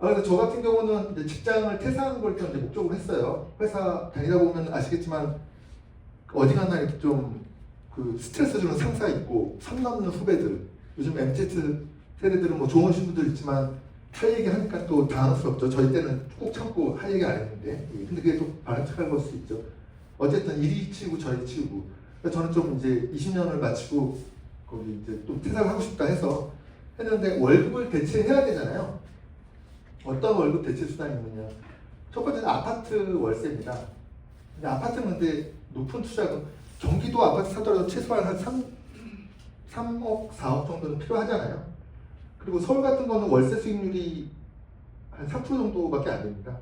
그래서 저 같은 경우는 이제 직장을 퇴사하는 걸 좀 이제 목적으로 했어요. 회사 다니다 보면 아시겠지만 어디가나 이렇게 좀 그 스트레스 주는 상사 있고 선 넘는 후배들, 요즘 MZ 세대들은 뭐 좋은 친구들 있지만 할 얘기 하니까 또 당황스럽죠. 저희 때는 꾹 참고 할 얘기 안 했는데, 근데 그게 또 바람직한 걸 수 있죠. 어쨌든 이리 치우고 저리 치우고. 그래서 저는 좀 이제 20년을 마치고 거기 이제 또 퇴사를 하고 싶다 해서 했는데, 월급을 대체해야 되잖아요. 어떤 월급 대체 수단이 있느냐. 첫 번째는 아파트 월세입니다. 근데 아파트는 근데 높은 투자금, 경기도 아파트 사더라도 최소한 한 3억, 4억 정도는 필요하잖아요. 그리고 서울 같은 거는 월세 수익률이 한 3% 정도밖에 안 됩니다.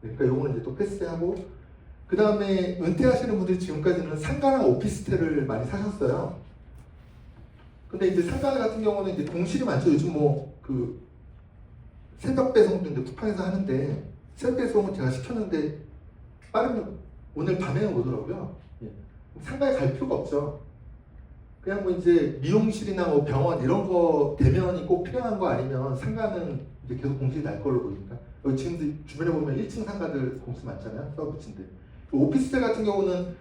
그러니까 요거는 이제 또 패스하고, 그 다음에 은퇴하시는 분들이 지금까지는 상가나 오피스텔을 많이 사셨어요. 근데 이제 상가 같은 경우는 이제 공실이 많죠. 요즘 뭐 그 새벽 배송도 이제 쿠팡에서 하는데, 새벽 배송은 제가 시켰는데 빠르면 오늘 밤에 오더라고요. 상가에 갈 필요가 없죠. 그냥 뭐 이제 미용실이나 뭐 병원 이런 거 대면이 꼭 필요한 거 아니면 상가는 이제 계속 공실이 날 걸로 보입니다. 여기 지금 주변에 보면 1층 상가들 공실 많잖아요. 서브층들. 오피스텔 같은 경우는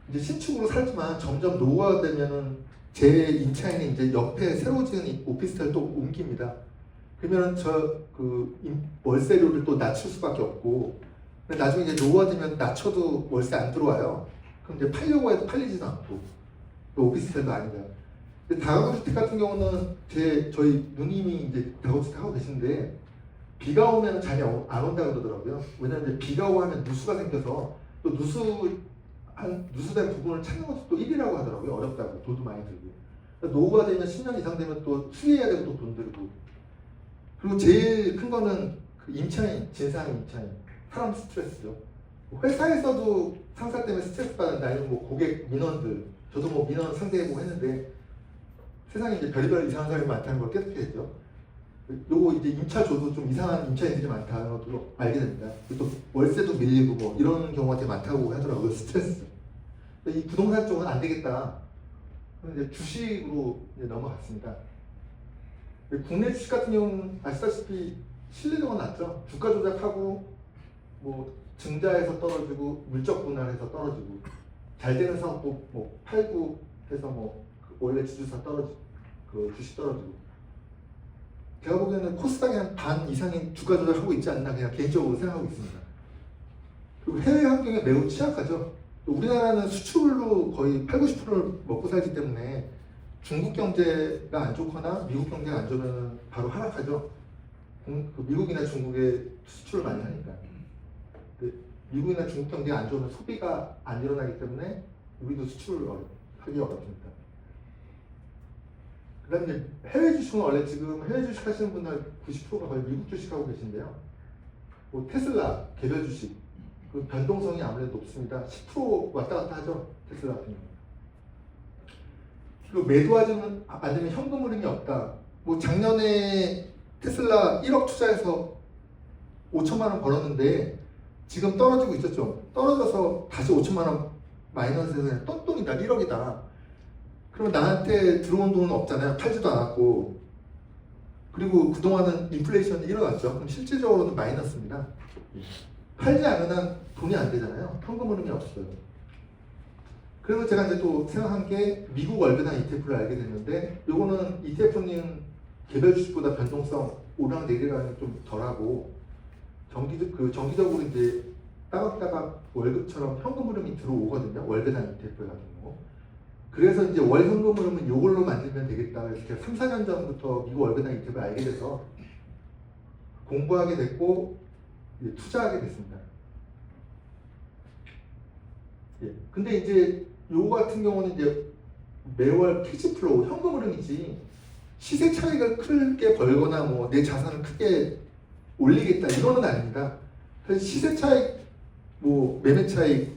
이제 신축으로 살지만 점점 노후화되면은 제 임차인이 이제 옆에 새로 지은 오피스텔 또 옮깁니다. 그러면 월세료를 또 낮출 수밖에 없고, 근데 나중에 이제 노후화되면 낮춰도 월세 안 들어와요. 그럼 이제 팔려고 해도 팔리지도 않고, 또 오피스텔도 아니다. 근데 다가구 주택 같은 경우는 저희 누님이 이제 다가구 주택 하고 계신데, 비가 오면 잠이 안 온다고 그러더라고요. 왜냐면 이제 비가 오고 하면 누수가 생겨서 또 누수된 부분을 찾는 것도 또 일이라고 하더라고요. 어렵다고, 돈도 많이 들고. 그러니까 노후가 되면 10년 이상 되면 또 수리해야 되고 또 돈 들고. 그리고 제일 큰 거는 그 임차인, 진상 임차인, 사람 스트레스죠. 회사에서도 상사 때문에 스트레스 받는다. 아니면 뭐 고객 민원들, 저도 뭐 민원 상대해보고 했는데 세상에 이제 별의별 이상한 사람이 많다는 걸 깨닫게 됐죠. 요거 이제 임차 줘도 좀 이상한 임차인들이 많다는 것도 알게 됩니다. 또 월세도 밀리고 뭐 이런 경우가 되게 많다고 하더라고요. 스트레스. 이 부동산 쪽은 안 되겠다. 이제 주식으로 이제 넘어갔습니다. 국내 주식 같은 경우는 아시다시피 신뢰도가 낮죠. 주가 조작하고 뭐 증자해서 떨어지고 물적 분할해서 떨어지고, 잘 되는 사업도 뭐 팔고 해서 뭐 원래 지주사 떨어지고 그 주식 떨어지고. 제가 보기에는 코스닥이 한 반 이상이 주가 조작하고 있지 않나 그냥 개인적으로 생각하고 있습니다. 그리고 해외 환경에 매우 취약하죠. 우리나라는 수출로 거의 80~90%를 먹고 살기 때문에 중국 경제가 안 좋거나 미국 경제가 안 좋으면 바로 하락하죠. 미국이나 중국에 수출을 많이 하니까. 미국이나 중국 경제가 안 좋으면 소비가 안 일어나기 때문에 우리도 수출을 하기 어렵습니다. 그 다음에 이제 해외 주식은 원래 지금 해외 주식 하시는 분들 90%가 거의 미국 주식하고 계신데요. 뭐 테슬라 개별 주식, 그 변동성이 아무래도 높습니다. 10% 왔다 갔다 하죠. 테슬라 같은 경우. 그리고 매도하지 않으면 현금 흐름이 없다. 뭐 작년에 테슬라 1억 투자해서 5천만 원 벌었는데 지금 떨어지고 있었죠. 떨어져서 다시 5천만 원 마이너스에서 똔똔이다. 1억이다. 그럼 나한테 들어온 돈은 없잖아요. 팔지도 않았고. 그리고 그동안은 인플레이션이 일어났죠. 그럼 실질적으로는 마이너스입니다. 팔지 않은 한 돈이 안 되잖아요. 현금 흐름이 없어요. 그래서 제가 이제 또 생각한 게 미국 월배당 ETF를 알게 됐는데, 요거는 ETF는 개별 주식보다 변동성 오르락내리락이 좀 덜하고 정기적으로 이제 따박따박 월급처럼 현금 흐름이 들어오거든요. 월배당 ETF 같은 거. 그래서 이제 월 현금 흐름은 요걸로 만들면 되겠다. 그래서 제가 3~4년 전부터 미국 월배당 ETF를 알게 돼서 공부하게 됐고 이제 투자하게 됐습니다. 근데 이제 요거 같은 경우는 이제 매월 캐시플로우, 현금 흐름이지 시세 차익을 크게 벌거나 뭐 내 자산을 크게 올리겠다 이거는 아닙니다. 그래서 시세 차익, 뭐 매매 차익,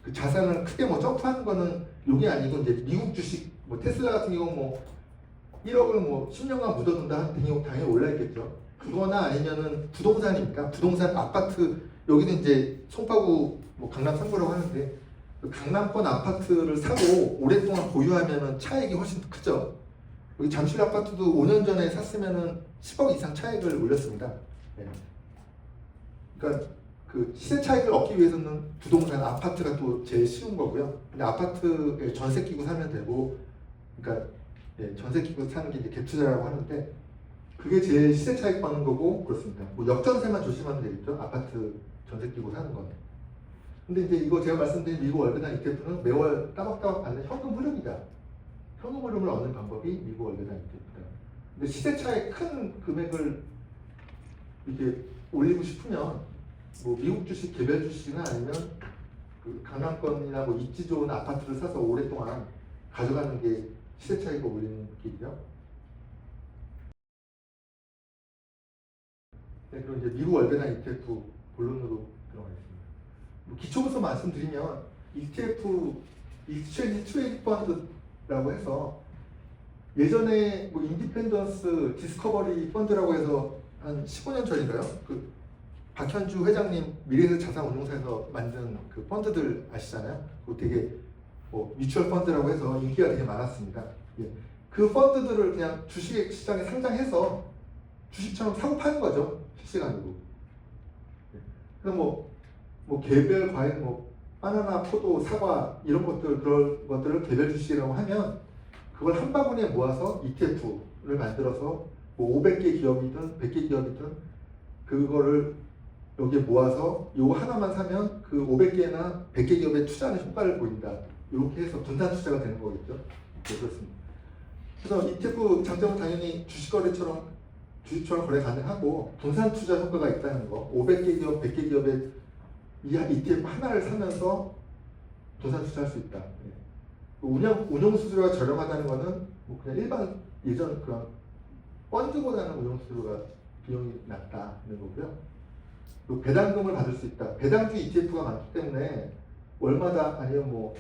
그 자산을 크게 뭐 점프하는 거는 요게 아니고, 이제 미국 주식, 뭐 테슬라 같은 경우 뭐 1억을 뭐 10년간 묻어둔다 하면 당연히 올라있겠죠. 그거나 아니면은 부동산입니까? 부동산, 아파트, 여기는 이제 송파구 뭐 강남 3구라고 하는데 그 강남권 아파트를 사고 오랫동안 보유하면은 차익이 훨씬 더 크죠. 여기 잠실 아파트도 5년 전에 샀으면은 10억 이상 차익을 올렸습니다. 네. 그러니까 그 시세 차익을 얻기 위해서는 부동산 아파트가 또 제일 쉬운 거고요. 근데 아파트에 전세 끼고 사면 되고, 그러니까 예, 전세 끼고 사는 게 이제 갭 투자라고 하는데 그게 제일 시세 차익 받는 거고 그렇습니다. 뭐 역전세만 조심하면 되겠죠. 아파트 전세 끼고 사는 건. 근데 이제 이거 제가 말씀드린 미국 월배당 ETF는 매월 따박따박 받는 현금 흐름이다. 현금 흐름을 얻는 방법이 미국 월배당 ETF다. 근데 시세 차익 큰 금액을 이렇게 올리고 싶으면 뭐 미국 주식, 개별 주식이나 아니면 그 강남권이나 뭐 입지 좋은 아파트를 사서 오랫동안 가져가는 게 시세 차익을 올리는 길이죠. 네, 그럼 이제 미국 월배당 ETF 본론으로 들어가겠습니다. 뭐 기초부터 말씀드리면 ETF, Exchange Traded Fund라고 해서 예전에 뭐 인디펜던스 디스커버리 펀드라고 해서 한 15년 전인가요? 그 박현주 회장님 미래에셋 자산운용사에서 만든 그 펀드들 아시잖아요. 그 되게 뭐 뮤추얼 펀드라고 해서 인기가 되게 많았습니다. 예. 그 펀드들을 그냥 주식 시장에 상장해서 주식처럼 사고 파는 거죠. 실시간으로. 예. 그럼 뭐 개별 과일 뭐 바나나, 포도, 사과 이런 것들 그런 것들을 개별 주식이라고 하면 그걸 한 바구니에 모아서 ETF를 만들어서 뭐 500개 기업이든 100개 기업이든 그거를 여기에 모아서 요거 하나만 사면 그 500개나 100개 기업에 투자하는 효과를 보인다. 이렇게 해서 분산 투자가 되는 거겠죠. 네, 그렇습니다. 그래서 ETF 장점은 당연히 주식처럼 거래 가능하고 분산 투자 효과가 있다는 거. 500개 기업, 100개 기업에 이 ETF 하나를 사면서 분산 투자할 수 있다. 네. 운용 수수료가 저렴하다는 거는 뭐 그냥 일반 예전 그런 펀드보다는 운용 수수료가 비용이 낮다는 거고요. 또 배당금을 받을 수 있다. 배당주 ETF가 많기 때문에 월마다 아니면 뭐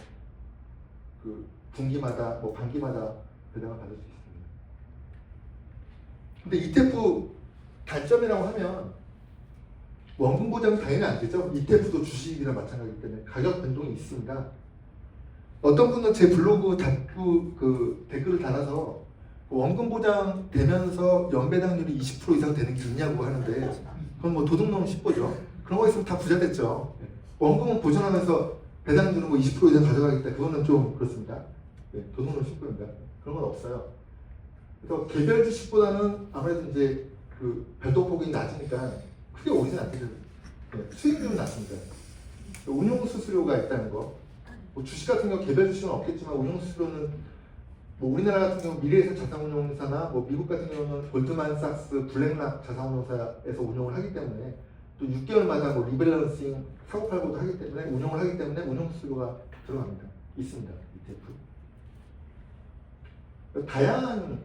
그 분기마다 뭐 반기마다 배당을 받을 수 있습니다. 근데 ETF 단점이라고 하면 원금 보장이 당연히 안 되죠. ETF도 주식이랑 마찬가지이기 때문에 가격 변동이 있습니다. 어떤 분은 제 블로그 댓글을 달아서 원금 보장 되면서 연배당률이 20% 이상 되는 게 있냐고 하는데 그건 뭐 도둑놈 10보죠. 그런 거 있으면 다 부자 됐죠. 원금은 보존하면서 배당률은 뭐 20% 이상 가져가겠다. 그거는 좀 그렇습니다. 네, 도둑놈 10보입니다. 그런 건 없어요. 그래서 개별 주식보다는 아무래도 이제 그 별도폭이 낮으니까 크게 오르진 않게 됩니다. 네, 수익률은 낮습니다. 운용 수수료가 있다는 거. 뭐 주식 같은 경우 개별 주식은 없겠지만 운용 수수료는 뭐 우리나라 같은 경우 미래에셋 자산운용사나 뭐 미국 같은 경우는 골드만삭스, 블랙락 자산운용사에서 운용을 하기 때문에 또 6개월마다 뭐 리밸런싱 사고팔고도 하기 때문에 운용을 하기 때문에 운용 수수료가 들어갑니다. 있습니다. ETF. 다양한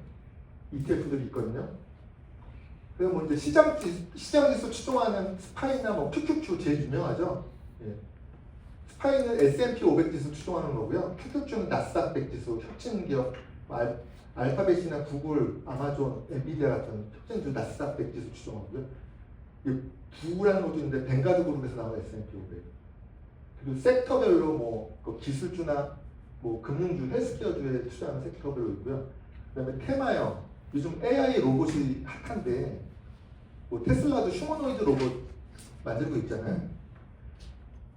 ETF들이 있거든요. 그래서 뭐 이제 시장지수 추종하는 스파이나 뭐 QQQ 제일 유명하죠. 예. 스파이는 S&P 500 지수 추종하는 거고요. QQQ는 나스닥 100 지수, 혁신 기업, 알파벳이나 구글, 아마존, 엔비디아 같은 혁신주 나스닥 100 지수 추종하고요. 구라는 것도 있는데 뱅가드 그룹에서 나온 S&P 500. 그리고 섹터별로 뭐그 기술주나 뭐 금융주, 헬스케어주에 투자하는 섹터별로 있고요. 그다음에 테마형, 요즘 AI 로봇이 핫한데 뭐 테슬라도 휴머노이드 로봇 만들고 있잖아요.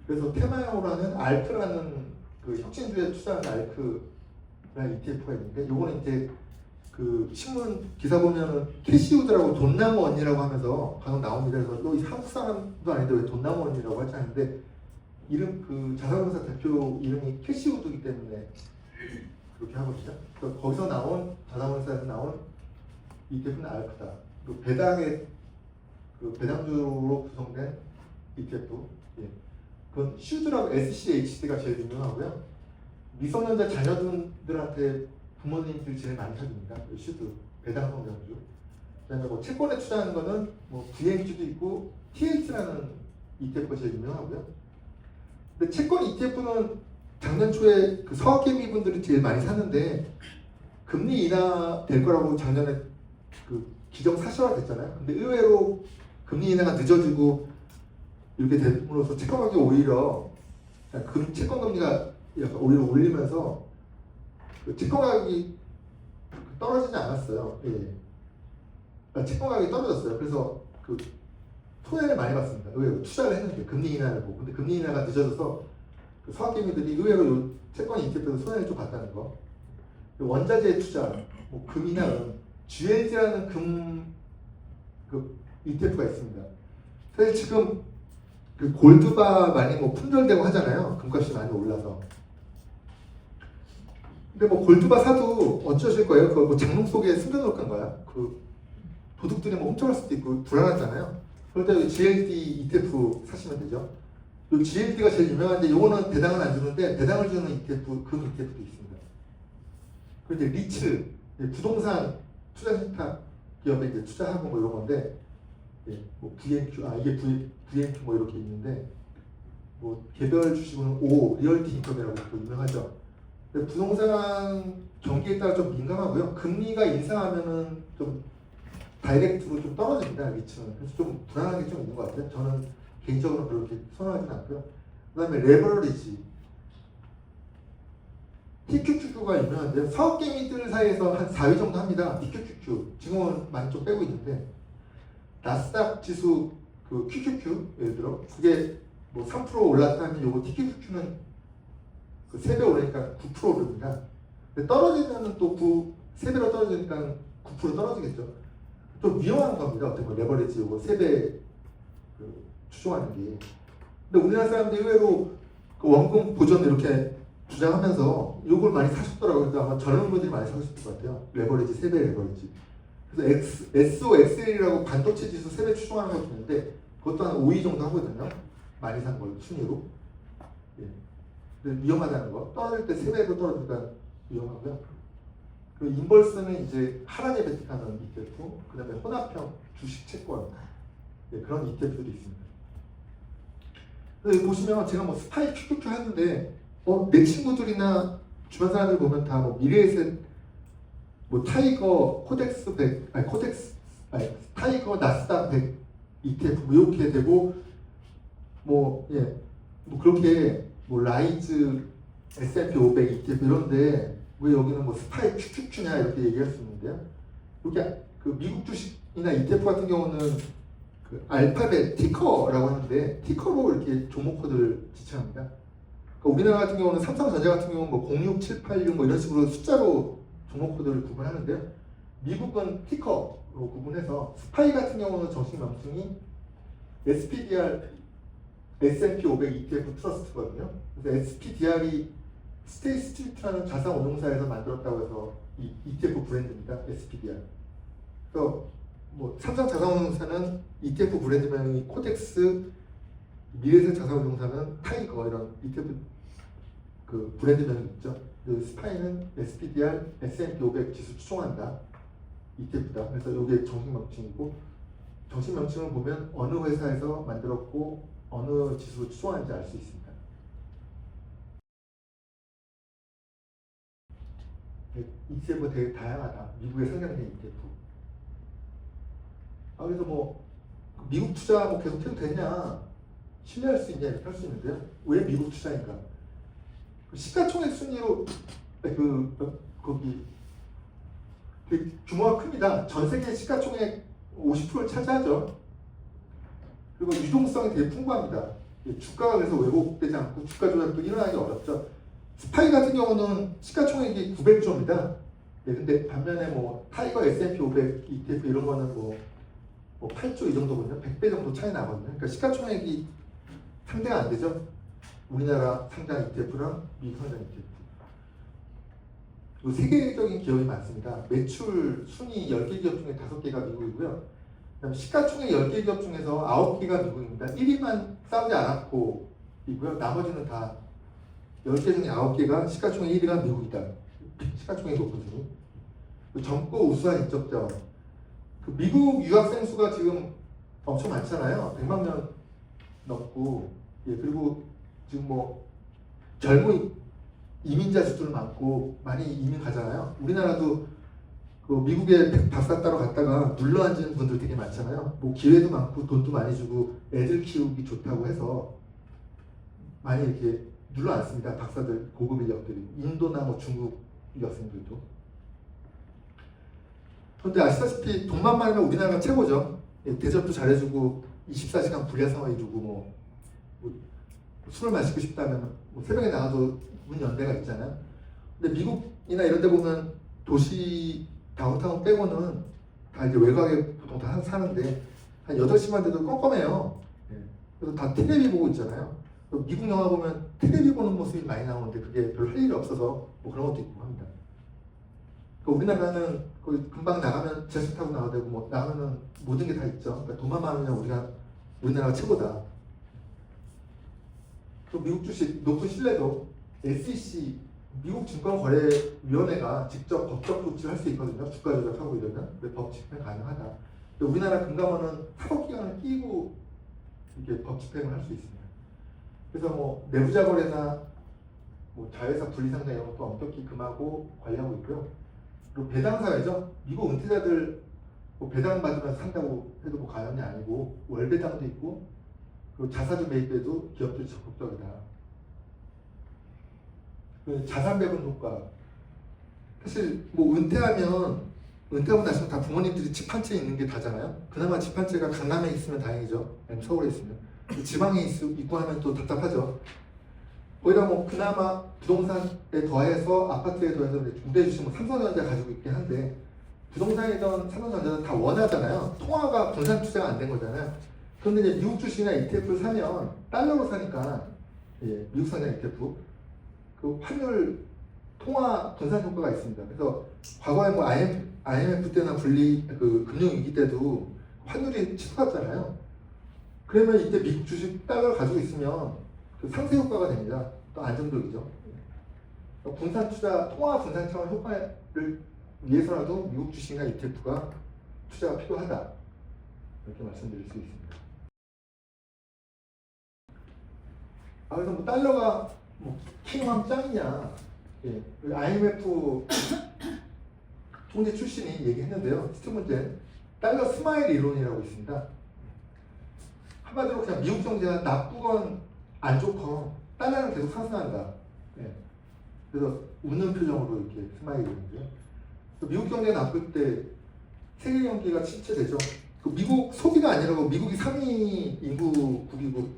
그래서 테마형으로 하는 알크라는 그 혁신주에 투자하는 알크라는 ETF가 있는데 요거는 이제 그 신문 기사 보면은 캐시우드라고 돈나무 언니라고 하면서 간혹 나옵니다. 그래서 너 한국 사람도 아닌데 왜 돈나무 언니라고 하지 않는데 이름 그 자산운용사 대표 이름이 캐시우드이기 때문에 그렇게 하거든요. 그래서 거기서 나온 자산운용사에서 나온 ETF는 알크다. 그 배당의 그 배당주로 구성된 ETF. 예. 그건 슈드라고 SCHD가 제일 유명하고요. 미성년자 자녀들한테 부모님들이 제일 많이 사줍니다. 슈드 배당 성장주. 그다음에 뭐 채권에 투자하는 거는 뭐 VNQ도 있고 TH라는 ETF가 제일 유명하고요. 근데 채권 ETF는 작년 초에 그 서학개미 분들이 제일 많이 샀는데 금리 인하 될 거라고 작년에 그 기정사실화 됐잖아요. 근데 의외로 금리 인하가 늦어지고 이렇게 됨으로써 채권 가격이 오히려 채권 금리가 약간 오히려 올리면서 그 채권 가격이 떨어지지 않았어요. 예. 그러니까 채권 가격이 떨어졌어요. 그래서 그 손해를 많이 봤습니다. 의외로 투자를 했는데 금리 인하를 보고. 근데 금리 인하가 늦어져서 그 서학개미들이 의외로 요 채권 ETF에서 손해를 좀 봤다는 거. 원자재 투자, 뭐 금이나 GLG라는 그 ETF가 있습니다. 사실 지금 그 골드바 많이 뭐 품절되고 하잖아요. 금값이 많이 올라서. 근데 뭐 골드바 사도 어쩌실 거예요? 그 뭐 장롱 속에 숨겨놓을 건가요? 그 도둑들이 뭐 훔쳐갈 수도 있고 불안하잖아요. 그럴 때 GLD ETF 사시면 되죠. 요 GLD가 제일 유명한데 요거는 배당은 안 주는데 배당을 주는 ETF, 금 ETF도 있습니다. 그리고 이제 리츠, 부동산 투자 신탁 기업에 이제 투자하고 뭐 이런 건데, 예, 뭐 VNQ, 이게 VNQ 뭐 이렇게 있는데, 뭐 개별 주식은 O, 리얼티 인컴이라고 또 유명하죠. 근데 부동산 경기에 따라 좀 민감하고요. 금리가 인상하면은 좀 다이렉트로 좀 떨어집니다. 리츠는. 그래서 좀 불안한 게 좀 있는 것 같아요. 저는 개인적으로 별로 그렇게 선호하진 않고요. 그 다음에 레버리지. TQQQ가 유명한데요. 사업개미들 사이에서 한 4위 정도 합니다. TQQQ. 지금은 많이 좀 빼고 있는데, 나스닥 지수 그 QQQ 예를 들어 그게 뭐 3% 올랐다 하면 요거 TQQQ는 그 3배 오르니까 9% 오릅니다. 근데 떨어지면은 또 3배로 떨어지니까 9% 떨어지겠죠. 좀 위험한 겁니다. 어떻게 보면 레버리지 요거 3배 그 추종하는 게. 근데 우리나라 사람들이 의외로 그 원금 보전 이렇게 주장하면서 요걸 많이 사셨더라고요. 그래서 아마 젊은 분들이 많이 사셨을 것 같아요. 레버리지 3배 레버리지. 그래서 SOXL이라고 반도체 지수 3배 추종하는 것도 있는데 그것도 한 5위 정도 하거든요. 많이 산 걸 순위로. 예. 근데 위험하다는 거. 떨어질 때 3배로 떨어지니까 위험하고요. 그 인벌스는 이제 하락에 베팅하는 ETF, 그 다음에 혼합형 주식 채권, 예, 그런 ETF들이 있습니다. 그래서 보시면 제가 뭐 스파이 QQQ 하는데 내 친구들이나 주변 사람들 보면 다 뭐 미래에셋, 뭐 타이거 코덱스 100, 타이거 나스닥 100 ETF 뭐 이렇게 되고 뭐 그렇게 뭐 라이즈 S&P 500 ETF 이런데 왜 여기는 뭐 스파이 QQQ냐 이렇게 얘기할 수 있는데요. 이렇게 그 미국 주식이나 ETF 같은 경우는 그 알파벳 티커라고 하는데 티커로 이렇게 종목 코드를 지칭합니다. 그러니까 우리나라 같은 경우는 삼성전자 같은 경우는 뭐 06786 뭐 이런 식으로 숫자로 종목 코드를 구분하는데요. 미국은 티커로 구분해서 스파이 같은 경우는 정식 명칭이 SPDR S&P 500 ETF 트러스트거든요. 그래서 SPDR이 스테이 스트리트라는 자산운용사에서 만들었다고 해서 이 ETF 브랜드입니다. SPDR. 그래서 뭐 삼성 자산운용사는 ETF 브랜드명이 코덱스, 미래에셋 자산운용사는 타이거 이런 ETF 그 브랜드명이 있죠. 스파이는 SPDR, S&P 500 지수 추종한다. ETF다. 그래서 이게 정식 명칭이고 정식 명칭을 보면 어느 회사에서 만들었고 어느 지수를 추종하는지 알 수 있습니다. ETF 되게 다양하다. 미국에 상장된 ETF. 그래서 뭐 미국 투자 뭐 계속 해도 되냐, 신뢰할 수 있냐 이렇게 할 수 있는데요. 왜 미국 투자인가? 시가총액 순위로 거기 규모가 큽니다. 전 세계 시가총액 50%를 차지하죠. 그리고 유동성이 되게 풍부합니다. 주가가 그래서 왜곡되지 않고 주가 조작도 일어나기 어렵죠. 스파이 같은 경우는 시가총액이 900조입니다. 근데 반면에 뭐 타이거 S&P 500 ETF 이런 거는 뭐 8조 이 정도거든요. 100배 정도 차이 나거든요. 그러니까 시가총액이 상대가 안 되죠. 우리나라 상장 ETF랑 미국 상장 ETF. 그리고 세계적인 기업이 많습니다. 매출 순위 10개 기업 중에 5개가 미국이고요. 그다음에 시가총액 10개 기업 중에서 9개가 미국입니다. 1위만 사우디 아랍코이고요. 나머지는 다 10개 중에 9개가 시가총액 1위가 미국이다. 시가총액 높은 순위. 젊고 우수한 인적자. 그 미국 유학생 수가 지금 엄청 많잖아요. 100만 명 넘고, 그리고 지금 뭐 젊은 이민자 수들 많고 많이 이민 가잖아요. 우리나라도 그 미국에 박사 따러 갔다가 눌러앉은 분들 되게 많잖아요. 뭐 기회도 많고 돈도 많이 주고 애들 키우기 좋다고 해서 많이 이렇게 눌러앉습니다. 박사들 고급 인력들이 인도나 뭐 중국 유학생들도. 그런데 아시다시피 돈만 많으면 우리나라가 최고죠. 예, 대접도 잘해주고 24시간 불야성화 해주고 뭐 술을 마시고 싶다면 뭐 새벽에 나가도 문 연대가 있잖아요. 근데 미국이나 이런 데 보면 도시 다운타운 빼고는 다 이제 외곽에 보통 다 사는데 한 8시만 돼도 껌껌해요. 예. 그래서 다 테레비 보고 있잖아요. 미국 영화 보면 테레비 보는 모습이 많이 나오는데 그게 별로 할 일이 없어서 뭐 그런 것도 있고 합니다. 우리나라는 거기 금방 나가면 지하철 타고 나가도 되고 뭐 나가면은 모든 게 다 있죠. 그러니까 돈만 많으면 우리나라가 최고다. 또 미국 주식 높은 신뢰도 SEC 미국 증권거래위원회가 직접 법적 조치를 할 수 있거든요. 주가 조작하고 이러면 법 집행 가능하다. 우리나라 금감원은 사법기관을 끼고 이렇게 법 집행을 할 수 있습니다. 그래서 뭐 내부자 거래나 뭐 자회사 분리상장 이런 것도 엄격히 금하고 관리하고 있고요. 그리고 배당사회죠. 미국 은퇴자들 뭐 배당 받으면서 산다고 해도 뭐 과연이 아니고 월배당도 있고 그리고 자사주 매입에도 기업들이 적극적이다. 그 자산 배분 효과. 사실 뭐 은퇴하고 나시면 다 부모님들이 집 한 채 있는 게 다잖아요. 그나마 집 한 채가 강남에 있으면 다행이죠. 아니면 서울에 있으면. 지방에 있고 하면 또 답답하죠. 거기다 뭐 그나마 부동산에 더해서 아파트에 더해서 우대주식 뭐 삼성전자 가지고 있긴 한데 부동산이든 삼성전자는 다 원하잖아요. 통화가 분산 투자가 안 된 거잖아요. 그런데 이제 미국 주식이나 ETF를 사면 달러로 사니까 예, 미국 상장 ETF 그 환율 통화 분산 효과가 있습니다. 그래서 과거에 뭐 IMF 때나 그 금융위기 때도 환율이 치솟았잖아요. 그러면 이때 미국 주식 달러를 가지고 있으면 그 상세 효과가 됩니다. 또 안정적이죠. 분산 투자, 통화 분산 차원 효과를 위해서라도 미국 주식이나 ETF가 투자가 필요하다. 이렇게 말씀드릴 수 있습니다. 그래서 뭐 달러가 뭐 킹하면 짱이냐. 예, IMF 총재 출신이 얘기했는데요. 스티븐 달러 스마일 이론이라고 있습니다. 한마디로 그냥 미국 경제가 나쁘건 안 좋건 달러는 계속 상승한다. 예. 그래서 웃는 표정으로 이렇게 스마일이거든요. 미국 경제가 나쁠 때 세계 경기가 침체되죠. 그 미국 소비가 아니라고 미국이 3위 인구국이고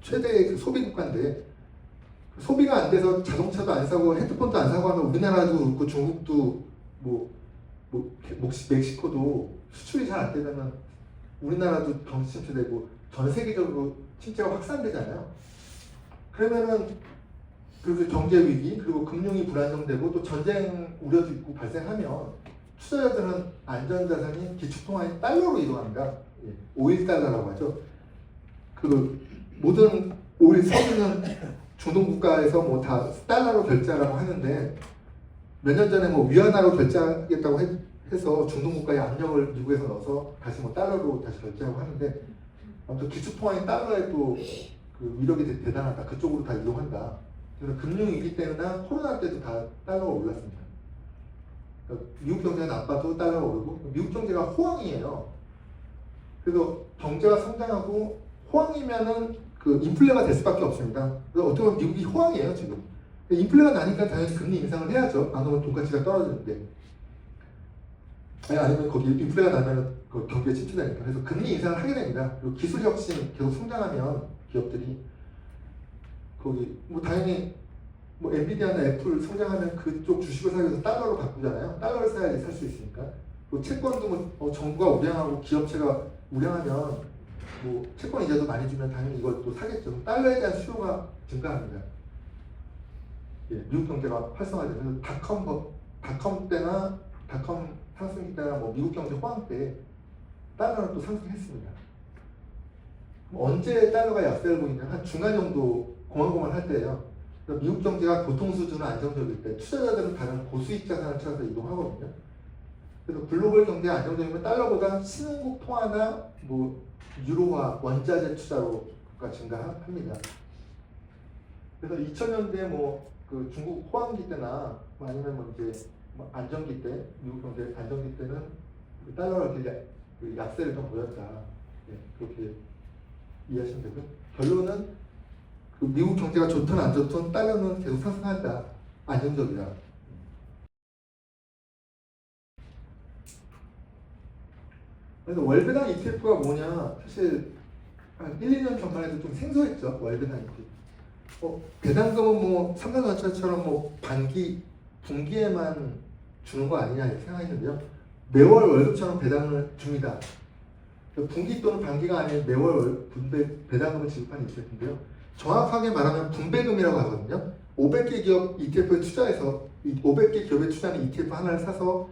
최대 그 소비 국가인데 소비가 안 돼서 자동차도 안 사고 핸드폰도 안 사고 하면 우리나라도 그렇고 중국도 멕시코도 수출이 잘 안 되면 우리나라도 경기 침체되고 전 세계적으로 침체가 확산되잖아요. 그러면은 그 경제 위기 그리고 금융이 불안정되고 또 전쟁 우려도 있고 발생하면 투자자들은 안전자산인 기축통화인 달러로 이동합니다. 예, 오일 달러라고 하죠. 그 모든 오일 석유는 중동 국가에서 뭐 다 달러로 결제하라고 하는데 몇 년 전에 뭐 위안화로 결제하겠다고 해서 중동 국가의 압력을 미국에서 넣어서 다시 뭐 달러로 다시 결제하고 하는데 아무튼 기축통화인 달러의 또 그 위력이 대단하다. 그쪽으로 다 이동한다. 그래서 금융위기 때나 코로나 때도 다 달러가 올랐습니다. 그러니까 미국 경제가 나빠도 달러가 오르고 미국 경제가 호황이에요. 그래서 경제가 성장하고 호황이면은 그 인플레가 될 수밖에 없습니다. 그래서 어떻게 보면 미국이 호황이에요 지금. 인플레가 나니까 당연히 금리 인상을 해야죠. 안 그러면 돈가치가 떨어지는데. 아니면 거기 인플레가 나면 그 경기가 침체되니까. 그래서 금리 인상을 하게 됩니다. 그리고 기술 혁신 계속 성장하면 기업들이 거기 뭐 당연히 뭐 엔비디아나 애플 성장하면 그쪽 주식을 사기 위해서 달러로 바꾸잖아요. 달러를 사야지 살 수 있으니까. 그리고 채권도 뭐 정부가 우량하고 기업체가 우량하면 뭐 채권 이자도 많이 주면 당연히 이걸 또 사겠죠. 달러에 대한 수요가 증가합니다. 예, 미국 경제가 활성화되면서 닷컴 때나 닷컴 상승기 때나 뭐 미국 경제 호황 때 달러는 또 상승했습니다. 언제 달러가 약세를 보이냐? 한 중간 정도 고만고만 할 때예요. 미국 경제가 보통 수준은 안정적일 때 투자자들은 다른 고수익 자산을 찾아서 이동하거든요. 그래서 글로벌 경제가 안정적이면 달러보다 신흥국 통화나 뭐 유로화, 원자재 투자로가 증가합니다. 그래서 2000년대 뭐 그 중국 호황기 때나 뭐 아니면 뭐 이제 뭐 안정기 때 미국 경제 안정기 때는 그 달러가 이렇게 약세를 좀 보였다. 네, 그렇게 이해하시면 되고요. 결론은 그 미국 경제가 좋든 안 좋든 달러는 계속 상승한다. 안정적이다. 그래서 월배당 ETF가 뭐냐, 사실 한 1, 2년 전만 해도 좀 생소했죠. 월배당 ETF. 배당금은 뭐 삼성전자처럼 뭐 분기에만 주는 거 아니냐 이렇게 생각했는데요. 매월 월급처럼 배당을 줍니다. 분기 또는 반기가 아닌 매월 배당금을 지급하는 ETF인데요. 정확하게 말하면 분배금이라고 하거든요. 500개 기업 ETF에 투자해서 500개 기업에 투자하는 ETF 하나를 사서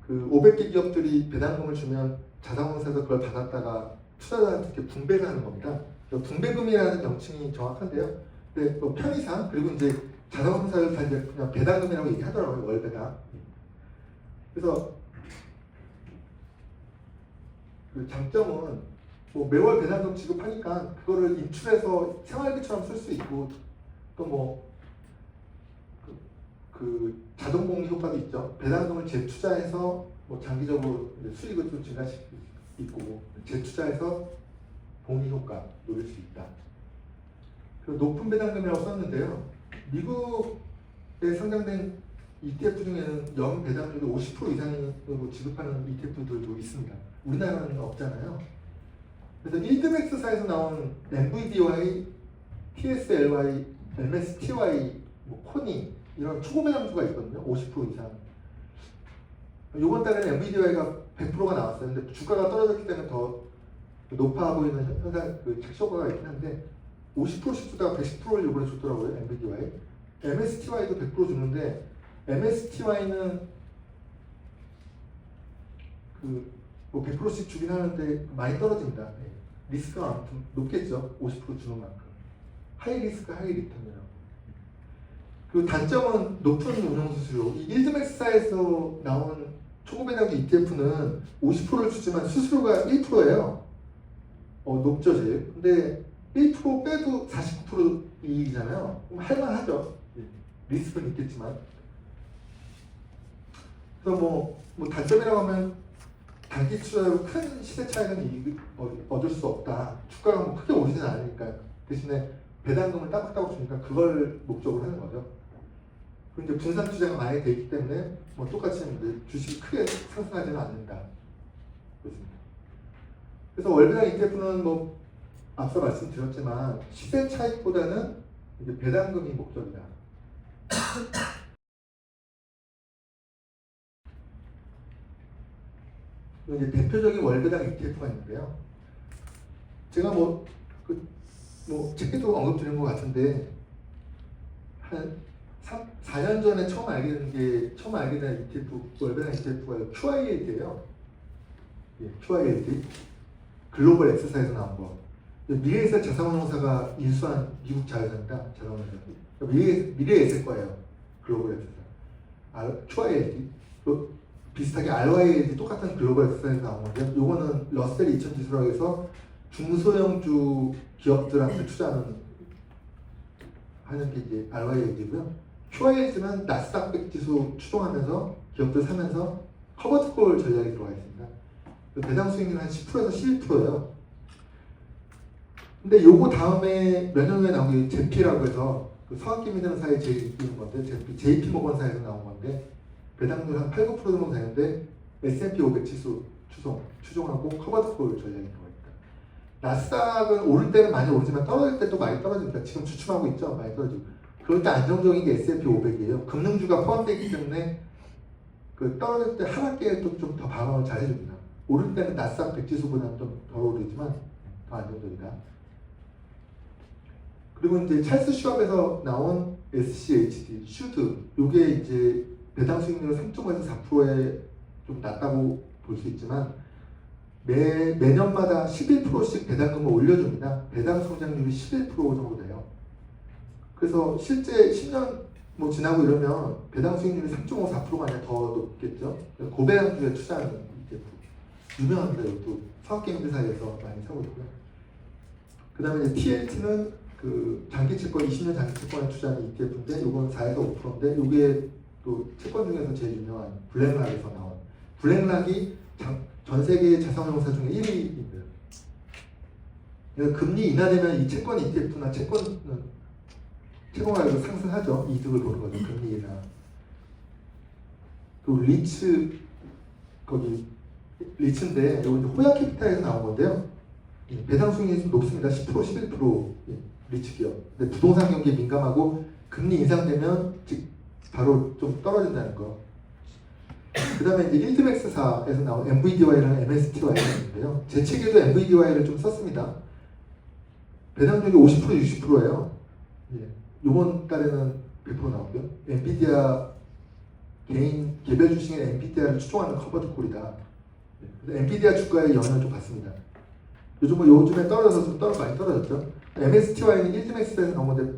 그 500개 기업들이 배당금을 주면 자산운용사에서 그걸 받았다가 투자자한테 분배를 하는 겁니다. 분배금이라는 명칭이 정확한데요. 근데 뭐 편의상 그리고 이제 자산운용사를 다 이제 그냥 배당금이라고 얘기하더라고요. 월배당. 그래서 그 장점은 뭐 매월 배당금 지급하니까 그거를 인출해서 생활비처럼 쓸 수 있고 또 뭐 그 자동 복리 효과도 있죠. 배당금을 재투자해서 뭐 장기적으로 수익을 좀 증가시킬 수 있고 재투자해서 복리 효과 노릴 수 있다. 그리고 높은 배당금이라고 썼는데요. 미국에 상장된 ETF 중에는 연 배당률이 50% 이상으로 지급하는 ETF들도 있습니다. 우리나라는 없잖아요. 그래서 1등엑스사에서 나온 NVDY, TSLY, MSTY, 뭐 코니 이런 초고 배당주가 있거든요. 50% 이상. 이번 달에는 NVDY가 100%가 나왔어요. 근데 주가가 떨어졌기 때문에 더 높아 보이는 현상, 그 착시효과가 있긴 한데 50%씩 주다가 110%를 이번에 줬더라고요. NVDY. MSTY도 100% 주는데 MSTY는 뭐 100%씩 주긴 하는데 많이 떨어집니다. 네. 리스크가 아무튼 높겠죠. 50% 주는 만큼. 하이 리스크, 하이 리턴이라고. 그리고 단점은 높은 운용 수수료. 이 1등엑스사에서 나온 초고배당주 ETF는 50%를 주지만 수수료가 1%예요. 높죠, 제일. 근데 1% 빼도 49% 이익이잖아요. 그럼 할만하죠. 리스크는 있겠지만. 그래서 뭐 단점이라고 하면 단기 투자로 큰 시세 차익은 이익을 얻을 수 없다. 주가가 뭐 크게 오르지는 않으니까. 대신에 배당금을 따박따박 주니까 그걸 목적으로 하는 거죠. 그리고 이제 분산 투자가 많이 돼 있기 때문에 뭐 똑같이 주식이 크게 상승하지는 않는다. 그렇습니다. 그래서 월배당 ETF는 뭐 앞서 말씀드렸지만 시세 차익보다는 이제 배당금이 목적이다. 이제 대표적인 월배당 ETF가 있는데요. 제가 책에도 언급드린 것 같은데 한 4년 전에 처음 알게 된 ETF, 월배당 ETF가 QILD예요. 예, QILD. 글로벌 엑스사에서 나온 거. 미래에셋 자산운용사가 인수한 미국 자회사입니다. 자산운용사. 미래에셋과예요. 글로벌 엑스사. QILD. 비슷하게 RYLD 똑같은 글로벌 엑스사에서 나온 건데요. 요거는 러셀 2000 지수라고 해서 중소형주 기업들한테 투자하는 게 이제 RYLD고요. QILD는 나스닥 100 지수 추종하면서 기업들 사면서 커버드콜 전략이 들어가 있습니다. 배당 수익률은 한 10%에서 11%예요. 근데 요거 다음에 몇 년 후에 나온 게 제피라고 해서 그 서학개미들사에 제일 인기 있는 건데 JP 모건사에서 나온 건데 배당률 한 8, 9% 정도 되는데 S&P 500 지수 추종하고 커버드콜 전략이 들어가 있다. 나스닥은 오를 때는 많이 오르지만 떨어질 때도 많이 떨어집니다. 지금 주춤하고 있죠. 많이 떨어지고. 그럴 때 안정적인 게 S&P 500이에요. 금융주가 포함되어 있기 때문에 그 떨어질 때 하락기에 좀 더 방어를 잘 해줍니다. 오를 때는 나스닥 100 지수보다는 좀 덜 오르지만 더 안정적이다. 그리고 이제 찰스 슈왑에서 나온 SCHD, 슈드, 요게 이제 배당 수익률 3.5에서 4%에 좀 낮다고 볼 수 있지만 매년마다 11%씩 배당금을 올려줍니다. 배당 성장률이 11% 정도 돼요. 그래서 실제 10년 뭐 지나고 이러면 배당 수익률이 3.5, 4%가 아니라 더 높겠죠. 고배당주에 투자하는 ETF. 유명합니다. 이것도 서학개미들 사이에서 많이 사고 있고요. 그 다음에 이제 TLT는 그 장기채권, 20년 장기채권에 투자하는 ETF인데 이건 4에서 5%인데 이게 또 채권 중에서 제일 유명한 블랙락에서 나온 블랙락이 전 세계 자산운용사 중에 1위입니다. 그래서 금리 인하되면 이 채권 ETF나 채권 가격이 상승하죠. 이득을 보는 거죠. 금리 인하. 그 리츠 거기 리츠인데 이거 이제 호야 캐피탈에서 나온 건데요. 배당 수익률이 좀 높습니다. 10% 11% 리츠 기업. 근데 부동산 경기에 민감하고 금리 인상되면 즉 바로 좀 떨어진다는 거. 그 다음에 이제 일드맥스사에서 나온 MVDY랑 MSTY가 있는데요. 제 책에도 MVDY를 좀 썼습니다. 배당률이 50% 60%예요. 이번 달에는 100% 나오고요. 엔비디아 개인 개별 주식의 엔비디아를 추종하는 커버드 콜이다. 엔비디아 주가의 영향을 좀 받습니다. 요즘에 떨어져서 좀 많이 떨어졌죠. MSTY는 일드맥스에서 나온 건데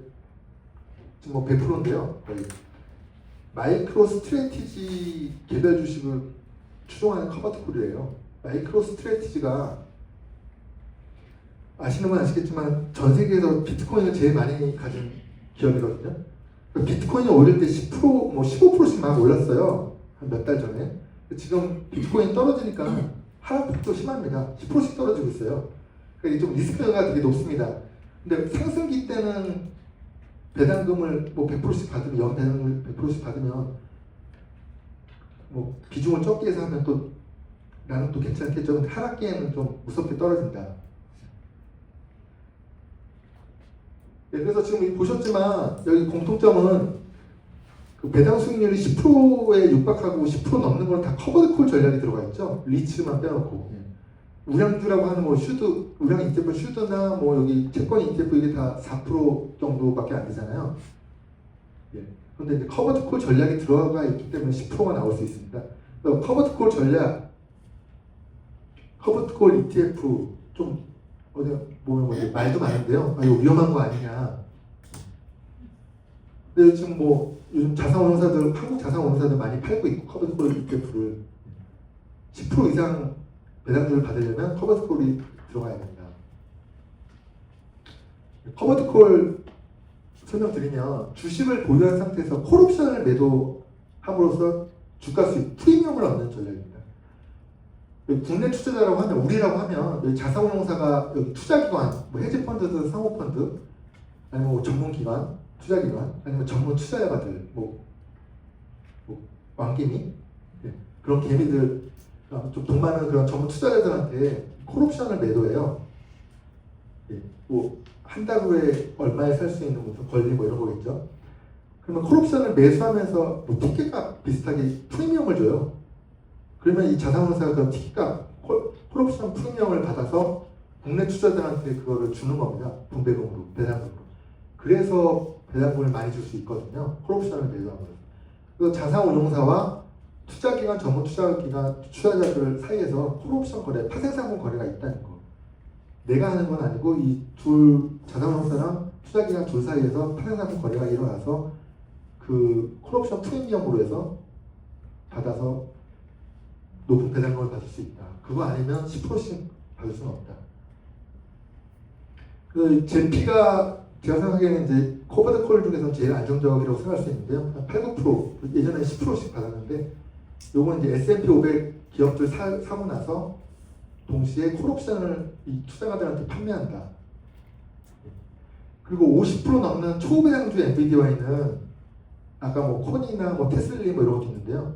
지금 뭐 100%인데요. 거의. 마이크로 스트래티지 개별 주식을 추종하는 커버드 콜이에요. 마이크로 스트래티지가 아시는 건 아시겠지만 전 세계에서 비트코인을 제일 많이 가진 기업이거든요. 비트코인이 오를 때 10%, 뭐 15%씩 막 올랐어요. 한 몇 달 전에. 지금 비트코인 떨어지니까 하락폭도 심합니다. 10%씩 떨어지고 있어요. 그러니까 좀 리스크가 되게 높습니다. 근데 상승기 때는 배당금을 뭐 100%씩 받으면, 연 배당금을 100%씩 받으면 뭐 비중을 적게 해서 하면 또 나는 또 괜찮겠죠. 근데 하락기에는 좀 무섭게 떨어진다. 그래서 지금 보셨지만 여기 공통점은 그 배당 수익률이 10%에 육박하고 10% 넘는 건 다 커버드 콜 전략이 들어가 있죠. 리츠만 빼놓고. 우량주라고 하는 뭐 슈드, 우량 ETF 슈드나 뭐 여기 채권 ETF 이게 다 4% 정도밖에 안 되잖아요. 그런데 이제 커버드 콜 전략이 들어가 있기 때문에 10%가 나올 수 있습니다. 커버드 콜 전략, 커버드 콜 ETF 좀 어디 보면 말도 많은데요. 아, 이거 위험한 거 아니냐. 근데 지금 뭐 요즘 자산운용사들, 한국 자산운용사들 많이 팔고 있고 커버드 콜 ETF를 10% 이상 배당률을 받으려면 커버드 콜이 들어가야 됩니다. 커버드 콜 설명드리면 주식을 보유한 상태에서 콜옵션을 매도함으로써 주가 수익, 프리미엄을 얻는 전략입니다. 국내 투자자라고 하면, 우리라고 하면 여기 자산운용사가 여기 투자기관, 뭐 헤지펀드든 상호펀드, 아니면 뭐 전문기관, 투자기관, 아니면 전문 투자자가들, 뭐 왕개미, 그런 개미들, 좀 돈 많은 그런 전문 투자자들한테 콜옵션을 매도해요. 뭐 한 달 후에 얼마에 살 수 있는 무슨 권리 뭐 이런 거겠죠. 그러면 콜옵션을 매수하면서 뭐 티켓값 비슷하게 프리미엄을 줘요. 그러면 이 자산운용사가 그 티켓값, 콜옵션 프리미엄을 받아서 국내 투자자들한테 그거를 주는 겁니다. 분배금으로, 배당금으로. 그래서 배당금을 많이 줄 수 있거든요. 콜옵션을 매도하면서. 그래서 자산운용사와 투자기관, 전문 투자기관, 투자자들 사이에서 콜옵션 거래, 파생상품 거래가 있다는 거. 내가 하는 건 아니고 이 둘 자산운용사랑 투자기관 둘 사이에서 파생상품 거래가 일어나서 그 콜옵션 프리미엄으로 해서 받아서 높은 배당금을 받을 수 있다. 그거 아니면 10%씩 받을 수는 없다. 그 제피가 제가 생각하기에는 이제 커버드 콜 중에서 제일 안정적이라고 생각할 수 있는데요. 한 8, 9% 예전에 10%씩 받았는데 요건 이제 S&P 500 기업들 사고 나서 동시에 콜옵션을 이 투자가들한테 판매한다. 그리고 50% 넘는 초배당주 엔비디아는 아까 뭐 코니나 뭐 테슬리 뭐 이런 것도 있는데요.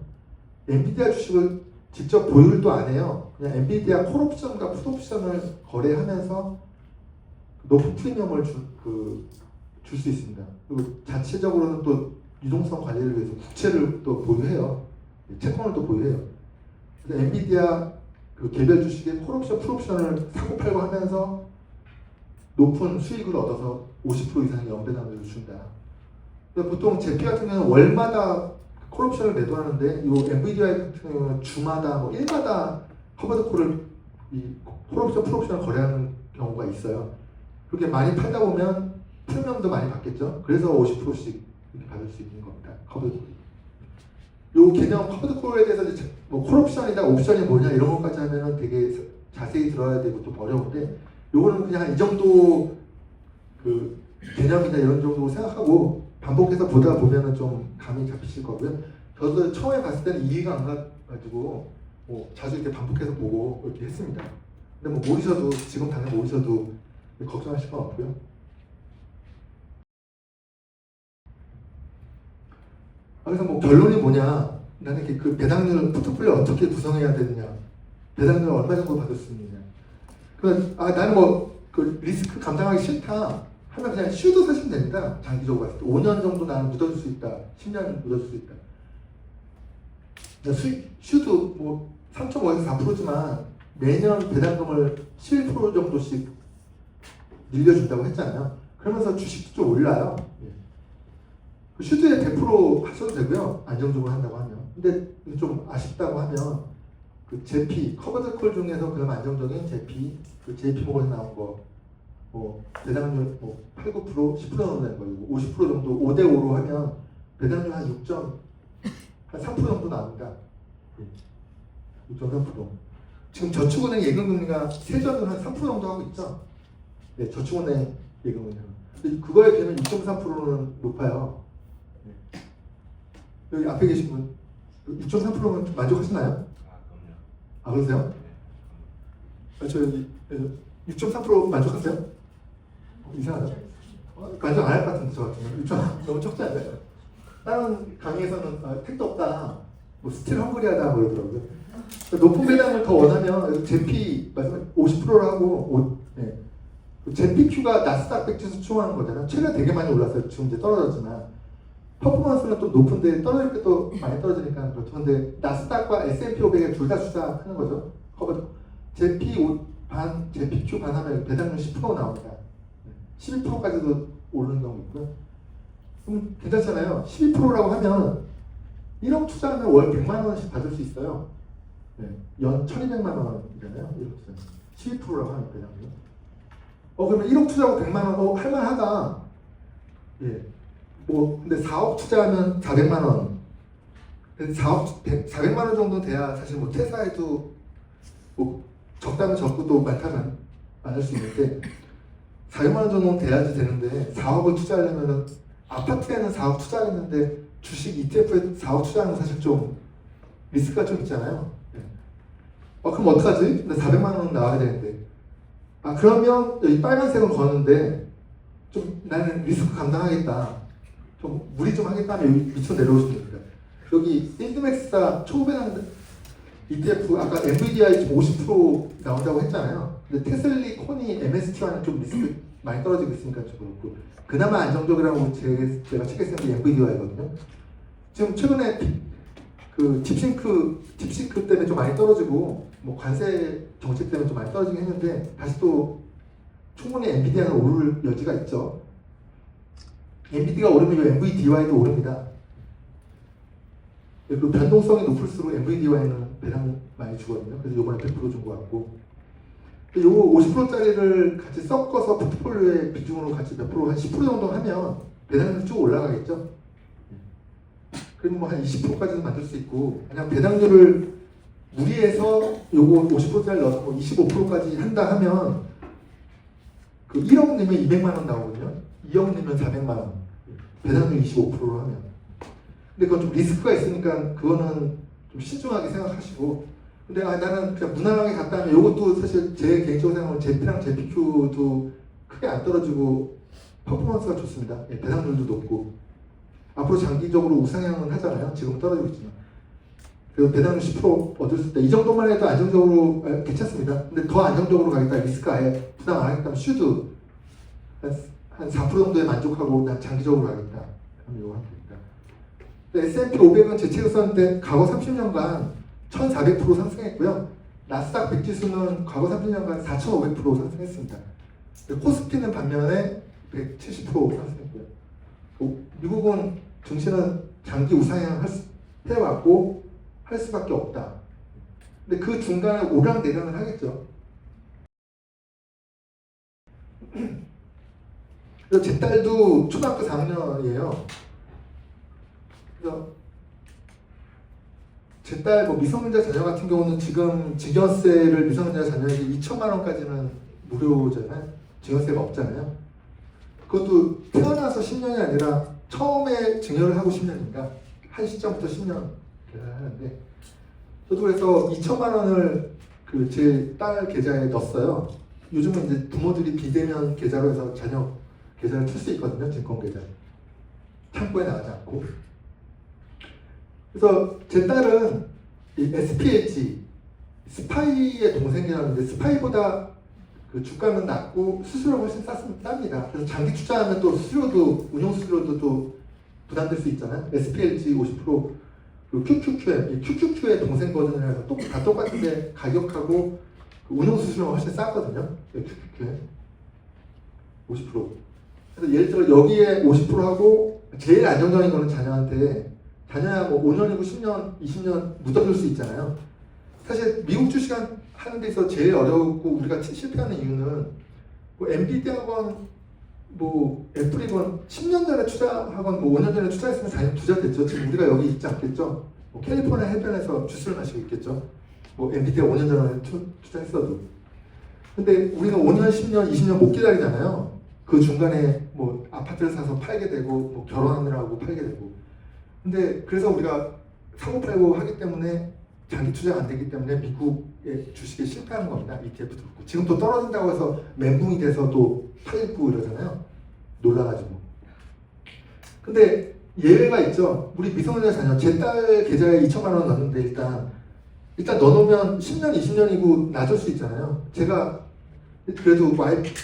엔비디아 주식을 직접 보유도 안 해요. 그냥 엔비디아 콜옵션과 풋옵션을 거래하면서 높은 프리미엄을 줄 수 있습니다. 그리고 자체적으로는 또 유동성 관리를 위해서 국채를 또 보유해요. 채권을 또 보유해요. 그래서 엔비디아 그 개별 주식의 콜옵션, 풀옵션을 사고 팔고 하면서 높은 수익을 얻어서 50% 이상의 연배당률을 준다. 보통 제피 같은 경우는 월마다 콜옵션을 매도하는데 이 엔비디아 같은 경우는 주마다 뭐 일마다 커버드 콜을 이 콜옵션, 풀옵션을 거래하는 경우가 있어요. 그렇게 많이 팔다 보면 프리미엄도 많이 받겠죠. 그래서 50%씩 이렇게 받을 수 있는 겁니다. 커버드 콜이. 요 개념 커버드 콜에 대해서 이제 뭐 콜옵션이다, 옵션이 뭐냐 이런 것까지 하면은 되게 자세히 들어야 되고 좀 어려운데 요거는 그냥 이 정도 그 개념이나 이런 정도 생각하고 반복해서 보다 보면은 좀 감이 잡히실 거고요. 저도 처음에 봤을 때는 이해가 안 가가지고 뭐 자주 이렇게 반복해서 보고 이렇게 했습니다. 근데 뭐 모르셔도 지금 당장 모르셔도 걱정하실 건 없고요. 그래서 뭐 결론이 뭐냐? 나는 이렇게 그 배당률 포트폴리오 어떻게 구성해야 되느냐? 배당률 얼마 정도 받을 수 있느냐. 나는 그 리스크 감당하기 싫다 하면 그냥 슈도 사시면 됩니다. 장기적으로 봤을 때 5년 정도 나는 묻어줄 수 있다, 10년 묻어줄 수 있다. 슈도 3.5에서 4%지만 매년 배당금을 11% 정도씩 늘려준다고 했잖아요. 그러면서 주식도 좀 올라요. 그 슈드에 100% 하셔도 되고요. 안정적으로 한다고 하면. 근데 좀 아쉽다고 하면 그 JP 커버드 콜 중에서 그럼 안정적인 JP, 그 JP 모건에서 나온 거 배당률 8, 9%, 10% 정도 되는 거고 50% 정도 5대 5로 하면 배당률 한 3% 정도 나옵니다. 6.3%. 지금 저축은행 예금금리가 세전은 한 3% 정도 하고 있죠. 네, 저축은행 예금금리. 그거에 비하면 6.3%는 높아요. 네. 여기 앞에 계신 분 6.3%면 좀 만족하시나요? 아, 그러세요? 저 여기 6.3% 만족하세요? 이상하죠? 만족 안 할 것 같은데 저 같으면 6.3% 너무 적지 않아요? 다른 강의에서는 택도 없다, 스틸 헝그리하다 그러더라고요. 높은 배당을 더 원하면 제피 말씀 50%를 하고 제피Q가 나스닥 100지수 추종하는 거잖아요. 최근에 되게 많이 올랐어요. 지금 이제 떨어졌지만 퍼포먼스는 또 높은데 떨어질 때 또 많이 떨어지니까 그렇죠. 근데 나스닥과 S&P 500에 둘 다 투자하는 거죠. 제피Q 반 하면 배당률 10% 나옵니다. 12%까지도 오르는 경우 있고요. 그럼 괜찮잖아요. 12%라고 하면 1억 투자하면 월 100만 원씩 받을 수 있어요. 연 1200만 원이잖아요. 12%라고 하면 배당률. 그러면 1억 투자하고 100만 원, 할만하다. 근데 4억 투자하면 400만 원. 400만 원 정도 돼야 사실 퇴사해도 적다면 적고 또 많다면 많을 수 있는데 400만 원 정도는 돼야지 되는데 4억을 투자하려면 아파트에는 4억 투자했는데 주식 ETF에 4억 투자하는 건 사실 좀 리스크가 좀 있잖아요. 그럼 어떡하지? 근데 400만 원 나와야 되는데. 그러면 여기 빨간색은 거는데 좀 나는 리스크 감당하겠다. 좀 무리 좀 하겠다 하면 여기 밑으로 내려오시면 됩니다. 여기 인드맥스사 초배당 ETF 아까 엔비디아에 50% 나온다고 했잖아요. 근데 테슬리, 코니, MST와는 좀 리스크 많이 떨어지고 있으니까 좀 그렇고 그나마 안정적이라고 제가 책에 쓴 게 엔비디아이거든요. 지금 최근에 그 딥싱크 때문에 좀 많이 떨어지고 관세 정책 때문에 좀 많이 떨어지긴 했는데 다시 또 충분히 엔비디아는 오를 여지가 있죠. 엔비디아가 오르면 엔비디아도 오릅니다. 그리고 변동성이 높을수록 엔비디아에는 배당 많이 주거든요. 그래서 이번에 100% 준 것 같고 요거 50%짜리를 같이 섞어서 포트폴리오의 비중으로 같이 몇 프로 한 10% 정도 하면 배당률이 쭉 올라가겠죠. 그럼 한 20%까지는 만들 수 있고 그냥 배당률을 무리해서 요거 50%짜리 넣어서 25%까지 한다 하면 그 1억 내면 200만 원 나오거든요. 2억 내면 400만 원. 배당률 25%로 하면. 근데 그건 좀 리스크가 있으니까 그거는 좀 신중하게 생각하시고. 근데 나는 그냥 무난하게 갔다 하면 요것도 사실 제 개인적으로 생각하면 제피랑 제피Q도 크게 안 떨어지고 퍼포먼스가 좋습니다. 배당률도 높고. 앞으로 장기적으로 우상향은 하잖아요. 지금 떨어지고 있지만. 그래서 배당률 10% 얻을 수 있다. 이 정도만 해도 안정적으로 괜찮습니다. 근데 더 안정적으로 가겠다. 리스크 아예 부담 안 하겠다면 슈드 한 4% 정도에 만족하고 난 장기적으로 가겠다. 그럼 이거 하면 됩니다. S&P 500은 제 책을 썼는데 과거 30년간 1400% 상승했고요. 나스닥 100지수는 과거 30년간 4500% 상승했습니다. 코스피는 반면에 170% 상승했고요. 미국은 증시는 장기 우상향 해왔고 할 수밖에 없다. 근데 그 중간에 오락내락을 하겠죠. 그래서 제 딸도 초등학교 4학년이에요. 그래서 제 딸 미성년자 자녀 같은 경우는 지금 증여세를 미성년자 자녀에게 2천만 원까지는 무료잖아요. 증여세가 없잖아요. 그것도 태어나서 10년이 아니라 처음에 증여를 하고 10년인가 한 시점부터 10년 계산하는데 저도 그래서 2천만 원을 그 제 딸 계좌에 넣었어요. 요즘은 이제 부모들이 비대면 계좌로 해서 자녀 계좌를 틀 수 있거든요. 증권 계좌 창구에 나가지 않고. 그래서 제 딸은 이 SPH 스파이의 동생이라는데 스파이보다 그 주가는 낮고 수수료가 훨씬 쌉니다. 그래서 장기 투자하면 또 수수료도 운용 수수료도 또 부담될 수 있잖아요. SPLG 50%, 그 QQQM, 이 QQQ의 동생 버전이라서 다 똑같은데 가격하고 그 운용 수수료가 훨씬 싸거든요. QQQM 50%. 그래서 예를 들어 여기에 50%하고 제일 안정적인 거는 자녀야 뭐 5년이고 10년, 20년 묻어둘 수 있잖아요. 사실 미국 주식 하는 데 있어 제일 어렵고 우리가 실패하는 이유는 뭐 엔비디아건 뭐 애플이건 10년 전에 투자하건 뭐 5년 전에 투자했으면 당연히 부자 됐죠. 지금 우리가 여기 있지 않겠죠. 뭐 캘리포니아 해변에서 주스를 마시고 있겠죠. 뭐 엔비디아 5년 전에 투자했어도. 근데 우리는 5년, 10년, 20년 못 기다리잖아요. 그 중간에 뭐 아파트를 사서 팔게 되고 뭐 결혼하느라고 팔게 되고. 근데 그래서 우리가 사고 팔고 하기 때문에 장기 투자가 안 되기 때문에 미국의 주식에 실패하는 겁니다. ETF도 그렇고. 지금 또 떨어진다고 해서 멘붕이 돼서 또 팔고 이러잖아요. 놀라가지고. 근데 예외가 있죠. 우리 미성년자 자녀, 제 딸 계좌에 2천만 원 넣었는데 일단 넣어놓으면 10년, 20년이고 낮을 수 있잖아요. 제가 그래도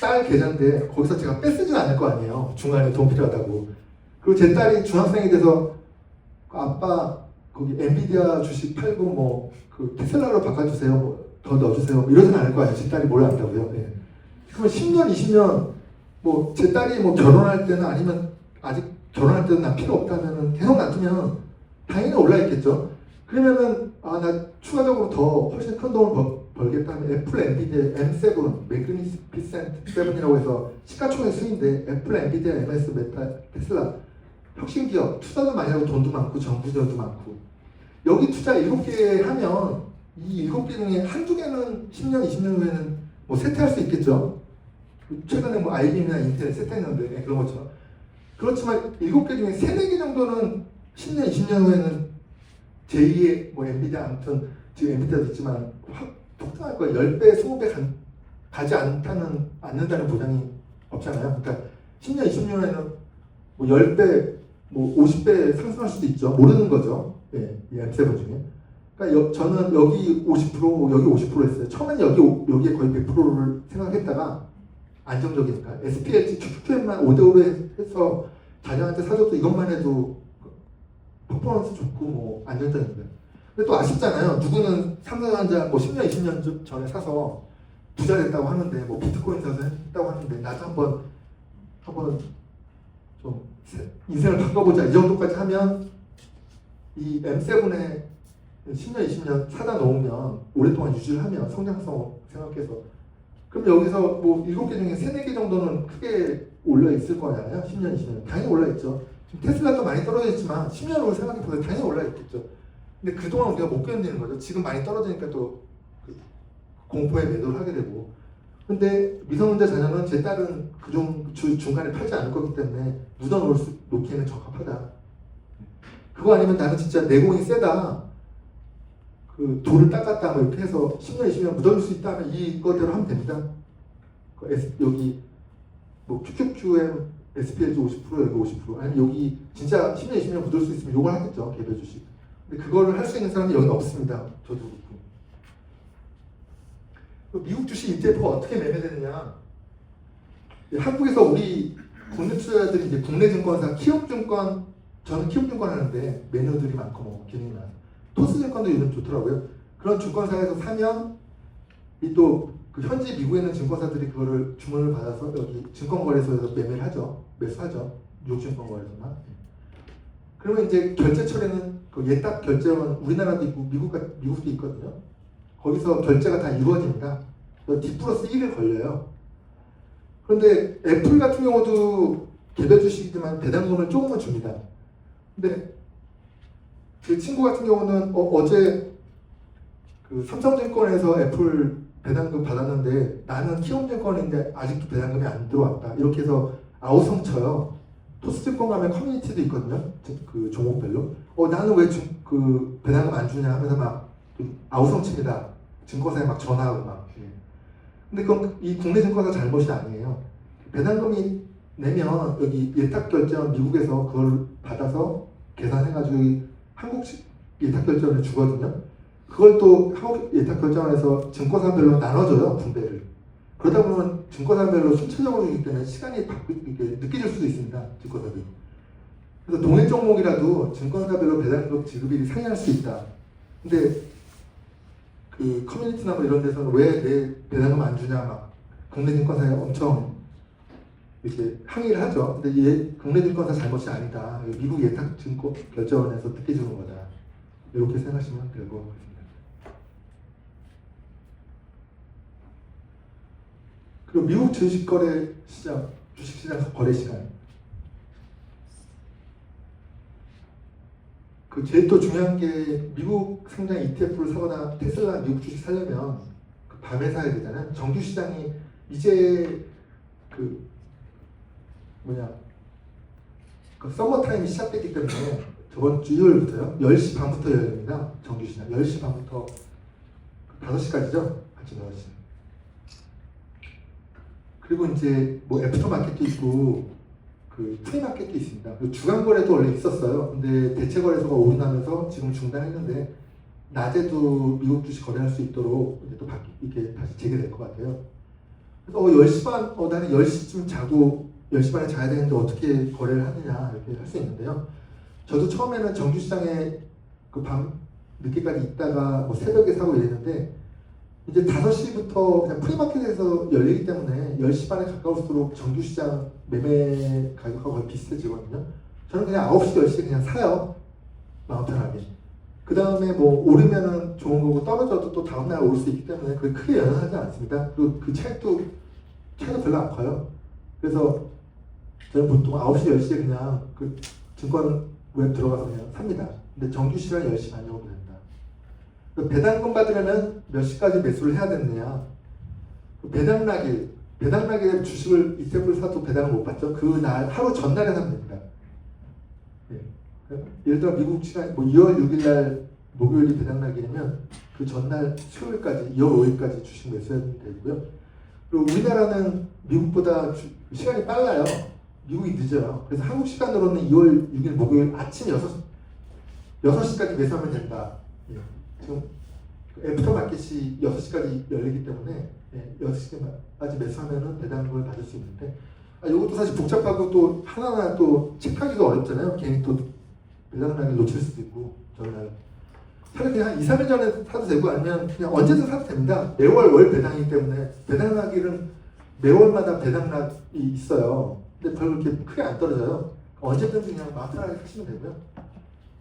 딸 계좌인데 거기서 제가 뺏쓰진 않을 거 아니에요. 중간에 돈 필요하다고. 그리고 제 딸이 중학생이 돼서 아빠 거기 엔비디아 주식 팔고 뭐 그 테슬라로 바꿔주세요. 뭐 더 넣어주세요. 뭐 이러진 않을 거 아니에요. 제 딸이 뭘 안다고요. 네. 그러면 10년, 20년 뭐 제 딸이 뭐 결혼할 때는 아니면 아직 결혼할 때는 나 필요 없다면은 계속 놔두면 당연히 올라있겠죠. 그러면은 나 추가적으로 더 훨씬 큰 돈을 벌겠다 하면 애플, 엔비디아, M7, 매그니피센트 7이라고 해서 시가총액 순인데 애플, 엔비디아, MS, 메타, 테슬라 혁신 기업, 투자도 많이 하고 돈도 많고 정부 지원도 많고 여기 투자 7개 하면 이 7개 중에 한두 개는 10년, 20년 후에는 뭐 쇠퇴할 수 있겠죠. 최근에 뭐 IBM이나 인텔 쇠퇴했는데 그런 것처럼. 그렇지만 7개 중에 3, 4개 정도는 10년, 20년 후에는 제2의 뭐 엔비디아 아무튼 지금 엔비디아도 있지만 확 폭등할 거예요. 10배, 20배 가지 않는다는 보장이 없잖아요. 그러니까 10년, 20년 후에는 뭐 10배, 뭐 50배 상승할 수도 있죠. 모르는 거죠. 예, 이 M7 중에. 그러니까 저는 여기 50%, 여기 50% 했어요. 처음엔 여기에 거의 100%를 생각했다가 안정적이니까 SPLG, QQQM만 5대5로 해서 자녀한테 사줘도 이것만 해도 퍼포먼스 좋고 뭐 안정적인데. 근데 또 아쉽잖아요. 누구는 삼성전자 뭐 10년, 20년 전에 사서 부자 됐다고 하는데 뭐 비트코인 사서 했다고 하는데 나도 한번 좀 인생을 바꿔보자 이 정도까지 하면 이 M7에 10년, 20년 사다 놓으면 오랫동안 유지를 하면 성장성 생각해서 그럼 여기서 뭐 7개 중에 3, 4개 정도는 크게 올라 있을 거잖아요. 10년, 20년 당연히 올라 있죠. 지금 테슬라도 많이 떨어졌지만 10년 후 생각해보면 당연히 올라 있겠죠. 근데 그동안 우리가 못 견디는 거죠. 지금 많이 떨어지니까 또 공포에 매도를 하게 되고. 근데 미성년자 자녀는 제 딸은 중간에 팔지 않을 거기 때문에 놓기에는 적합하다. 그거 아니면 나는 진짜 내공이 세다. 그 돌을 닦았다 뭐 이렇게 해서 10년, 20년 묻어줄 수 있다 하면 이거대로 하면 됩니다. 여기 뭐 QQQM, SPLG 50%, 여기 50%. 아니 여기 진짜 10년, 20년 묻을 수 있으면 이걸 하겠죠. 개별 주식. 근데 그거를 할 수 있는 사람이 여기는 없습니다. 저도 그렇고. 미국 주식 ETF가 어떻게 매매되느냐. 한국에서 우리 국내 투자자들이 이제 국내 증권사 키움증권, 저는 키움증권 하는데 메뉴들이 많고 뭐 기능이 많아요. 토스증권도 요즘 좋더라고요. 그런 증권사에서 사면 이 또 그 현지 미국에 있는 증권사들이 그거를 주문을 받아서 여기 증권거래소에서 매매를 하죠. 매수하죠. 뉴욕 증권거래소나. 그러면 이제 결제 처리는 그 예탁 결제원 우리나라도 있고 미국도 있거든요. 거기서 결제가 다 이루어집니다. D+1을 걸려요. 그런데 애플 같은 경우도 개별 주식이지만 배당금을 조금은 줍니다. 근데 그 친구 같은 경우는 어제 그 삼성증권에서 애플 배당금 받았는데 나는 키움증권인데 아직도 배당금이 안 들어왔다. 이렇게 해서 아우성 쳐요. 토스증권 가면 커뮤니티도 있거든요. 그 종목별로. 나는 왜 그 배당금 안 주냐 하면서 막 아우성 칩니다. 증권사에 막 전화하고 막. 근데 그건 이 국내 증권사 잘못이 아니에요. 배당금이 내면 여기 예탁결제원 미국에서 그걸 받아서 계산해가지고 한국식 예탁결제원을 주거든요. 그걸 또 한국예탁결제원에서 증권사별로 나눠줘요, 분배를. 그러다 보면 증권사별로 순차적으로 주기 때문에 시간이 이렇게 늦게 줄 수도 있습니다, 증권사별로. 그래서 동일 종목이라도 증권사별로 배당금 지급일이 상이할 수 있다. 근데 그 커뮤니티나 뭐 이런 데서는 왜 내 배당금 안 주냐 막 국내 증권사에 엄청 이렇게 항의를 하죠. 근데 국내 증권사 잘못이 아니다. 미국 예탁증권결제원에서 늦게 주는 거다. 이렇게 생각하시면 될 것 같습니다. 그리고 미국 주식거래 시장, 주식시장 거래 시간. 그 제일 또 중요한 게 미국 상장 ETF를 사거나 테슬라 미국 주식 사려면 그 밤에 사야 되잖아요. 정규 시장이 이제 그 서머 타임이 시작됐기 때문에 저번 주 일요일부터요. 10시 반부터 열립니다. 정규 시장 10시 반부터 5시까지죠. 아침 6시. 그리고 이제 뭐 애프터 마켓도 있고 그 프리마켓도 있습니다. 그 주간 거래도 원래 있었어요. 근데 대체 거래소가 오류나면서 지금 중단했는데 낮에도 미국 주식 거래할 수 있도록 이제 또 이렇게 다시 재개될 것 같아요. 그래서 10시 반, 나는 10시쯤 자고 10시 반에 자야 되는데 어떻게 거래를 하느냐 이렇게 할 수 있는데요. 저도 처음에는 정규 시장에 그 밤 늦게까지 있다가 뭐 새벽에 사고 이랬는데 이제 5시부터 그냥 프리마켓에서 열리기 때문에 10시 반에 가까울수록 정규 시장 매매 가격하고 거의 비슷해지거든요. 저는 그냥 9시, 10시에 그냥 사요. 마음 편하게. 그 다음에 뭐 오르면은 좋은 거고 떨어져도 또 다음날 오를 수 있기 때문에 그게 크게 영향하지 않습니다. 그리고 그 차이도 별로 안 커요. 그래서 저는 보통 9시, 10시에 그냥 그 증권 웹 들어가서 그냥 삽니다. 근데 정규 시간 10시 반 정도 됩니다. 배당금 받으려면 몇 시까지 매수를 해야 되느냐. 배당락일 주식을 ETF를 사도 배당을 못 받죠. 그날 하루 전날에 사면 됩니다. 예. 예를 들어 미국 시간 뭐 2월 6일 날 목요일이 배당락이면 그 전날 수요일까지 2월 5일까지 주식 매수하면 되고요. 그리고 우리나라는 미국보다 시간이 빨라요. 미국이 늦어요. 그래서 한국 시간으로는 2월 6일 목요일 아침 6시까지 매수하면 된다. 예. 지금 애프터 마켓이 6시까지 열리기 때문에 6시까지 매수하면 배당금을 받을 수 있는데 이것도 사실 복잡하고 또 하나하나 또 체크하기도 어렵잖아요. 괜히 또 배당락을 놓칠 수도 있고 전날 차라리 그냥 한 2, 3일 전에 사도 되고 아니면 그냥 언제든 사도 됩니다. 매월 월 배당이기 때문에 배당락일은 매월마다 배당락이 있어요. 근데 별로 그렇게 크게 안 떨어져요. 언제든 그냥 마음 편하게 사시면 되고요.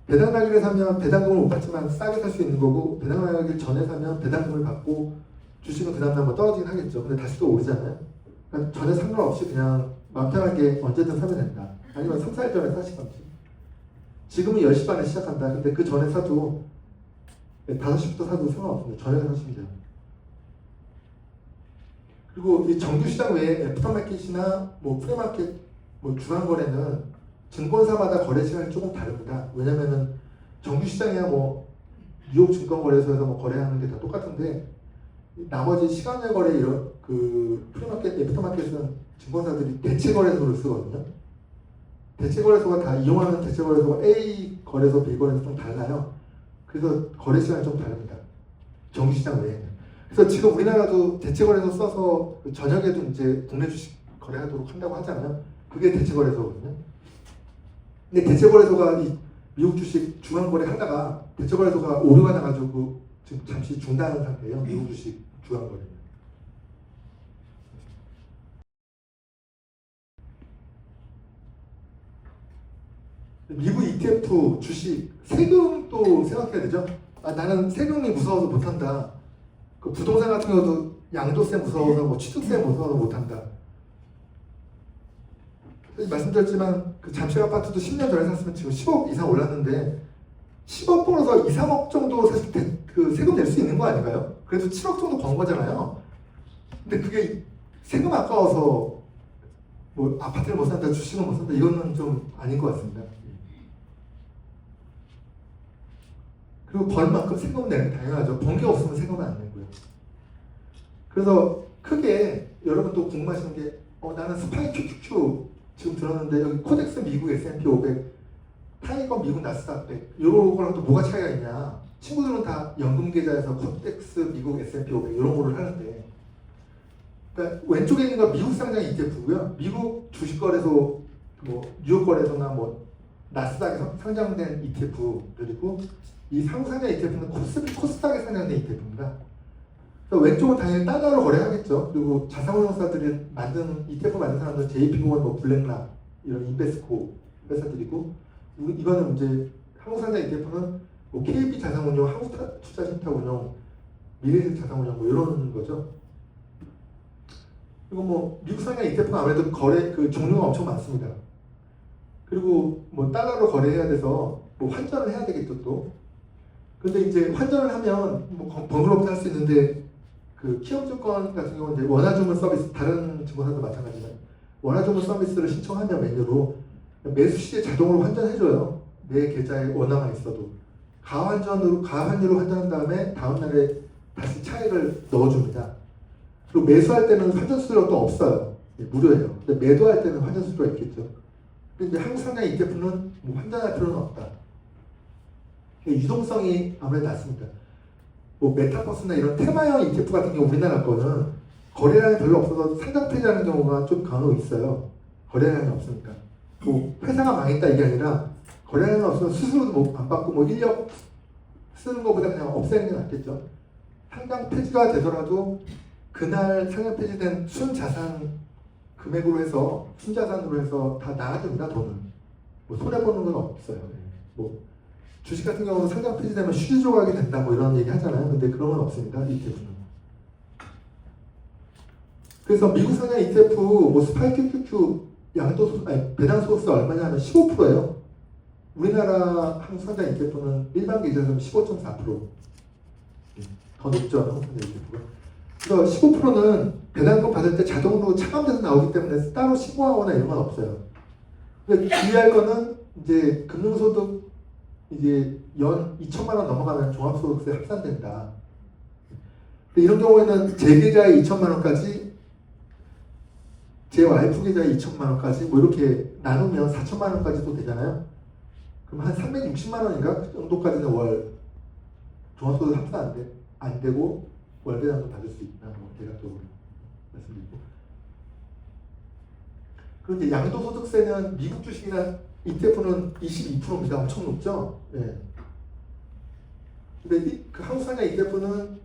배당락일에 사면 배당금을 못 받지만 싸게 살 수 있는 거고 배당락일 전에 사면 배당금을 받고 주식은 그 다음날 뭐 떨어지긴 하겠죠. 근데 다시 또 오르잖아요. 그러니까 전에 상관없이 그냥 마음 편하게 언제든 사면 된다. 아니면 3, 4일 전에 사시던지. 지금은 10시 반에 시작한다. 근데 그 전에 사도 5시부터 사도 상관없습니다. 전에 사시면 돼요. 그리고 이 정규 시장 외에 애프터마켓이나 뭐 프리마켓, 뭐 주간 거래는 증권사마다 거래 시간이 조금 다릅니다. 왜냐면은 정규 시장이야 뭐 뉴욕 증권거래소에서 뭐 거래하는 게 다 똑같은데 나머지 시간외 거래 이런 그 프리마켓, 애프터마켓은 증권사들이 대체 거래소를 쓰거든요. 대체 거래소가 다 이용하는 대체 거래소가 A 거래소, B 거래소 좀 달라요. 그래서 거래 시간이 좀 다릅니다. 정규 시장 외에는. 그래서 지금 우리나라도 대체 거래소 써서 저녁에도 이제 국내 주식 거래하도록 한다고 하잖아요. 그게 대체 거래소거든요. 근데 대체 거래소가 이 미국 주식 주간 거래 하다가 대체 거래소가 오류가 나가지고 지금 잠시 중단한 상태예요. 미국 주식 주간 거래. 미국 ETF 주식 세금도 생각해야 되죠. 나는 세금이 무서워서 못한다. 그 부동산 같은 경우도 양도세 무서워서 뭐 취득세 무서워서 못한다. 말씀드렸지만 그 잠실 아파트도 10년 전에 샀으면 지금 10억 이상 올랐는데 10억 벌어서 2, 3억 정도 사실 그 세금 낼 수 있는 거 아닌가요? 그래도 7억 정도 번 거잖아요. 근데 그게 세금 아까워서 뭐 아파트를 못 산다, 주식을 못 산다 이거는 좀 아닌 것 같습니다. 그리고 벌 만큼 세금은 내는 게 당연하죠. 번 게 없으면 세금은 안 내고요. 그래서 크게 여러분 또 궁금하시는 게 나는 스파이 QQQ 지금 들었는데 여기 코덱스 미국 S&P 500 타이거 미국 나스닥 100 이런 거랑 또 뭐가 차이가 있냐. 친구들은 다 연금 계좌에서 코텍스, 미국 S&P 500 이런 거를 하는데, 그러니까 왼쪽에 있는 건 미국 상장 ETF고요. 미국 주식거래소, 뭐 뉴욕 거래소나 뭐 나스닥에 상장된 ETF들이고, 이 상장 ETF는 코스닥에 상장된 ETF입니다. 왼쪽은 당연히 달러로 거래하겠죠. 그리고 자산운용사들이 만든 ETF 만든 사람들은 JP모건, 뭐 블랙락 이런 인베스코 회사들이고, 이거는 이제 한국 상장 ETF는 뭐 KB 자산운용, 한국투자신탁운용, 미래에셋 자산운용 뭐 이런 거죠. 그리고 뭐 미국 상장 ETF는 아무래도 거래 그 종류가 엄청 많습니다. 그리고 뭐 달러로 거래해야 돼서 뭐 환전을 해야 되겠죠 또. 근데 이제 환전을 하면 뭐 번거롭게 할 수 있는데, 그 키움증권 같은 경우는 이제 원화주문 서비스, 다른 증권사도 마찬가지지만 원화주문 서비스를 신청하면 메뉴로 매수 시에 자동으로 환전해줘요. 내 계좌에 원화만 있어도 가환율로 환전한 다음에 다음 날에 다시 차익을 넣어줍니다. 그리고 매수할 때는 환전 수수료가 또 없어요. 무료예요. 근데 매도할 때는 환전 수수료가 있겠죠. 근데 이제 한국 상장 ETF는 뭐 환전할 필요는 없다. 유동성이 아무래도 낮습니다. 뭐 메타버스나 이런 테마형 ETF 같은 경우 우리나라 거는 거래량이 별로 없어서 상장 폐지하는 경우가 좀 간혹 있어요. 거래량이 없으니까. 뭐 회사가 망했다 이게 아니라 거래량이 없어서 수수료도 뭐 안 받고 뭐 인력 쓰는 것보다 그냥 없애는 게 낫겠죠. 상장 폐지가 되더라도 그날 상장 폐지된 순자산 금액으로 해서 순자산으로 해서 다 나가줍니다. 돈은. 뭐 손해 보는 건 없어요. 뭐 주식 같은 경우는 상장 폐지되면 휴지 조각이 된다 뭐 이런 얘기 하잖아요. 근데 그런 건 없습니다. ETF는. 그래서 미국 상장 ETF 뭐 스파이크 QQ 배당 소득세 얼마냐 하면 15%예요. 우리나라 한국 상장 ETF는 일반 계좌에서는 15.4%. 더 높죠. 한국 상장 ETF가. 그래서 15%는 배당금 받을 때 자동으로 차감돼서 나오기 때문에 따로 신고하거나 이런 건 없어요. 근데 주의할 거는 이제 금융소득 이제 연 2천만 원 넘어가면 종합소득세 합산된다. 근데 이런 경우에는 제 계좌에 2천만 원까지, 제 와이프 계좌에 2천만 원까지 뭐 이렇게 나누면 4천만 원까지도 되잖아요. 그럼 한 360만 원인가 그 정도까지는 월 종합소득 합산 안 되고 월배당도 받을 수 있다. 뭐 대략적으로 말씀드리고. 그리고 이제 양도소득세는 미국 주식이나 ETF는 22%입니다. 엄청 높죠? 예. 근데 그 한국상장 ETF는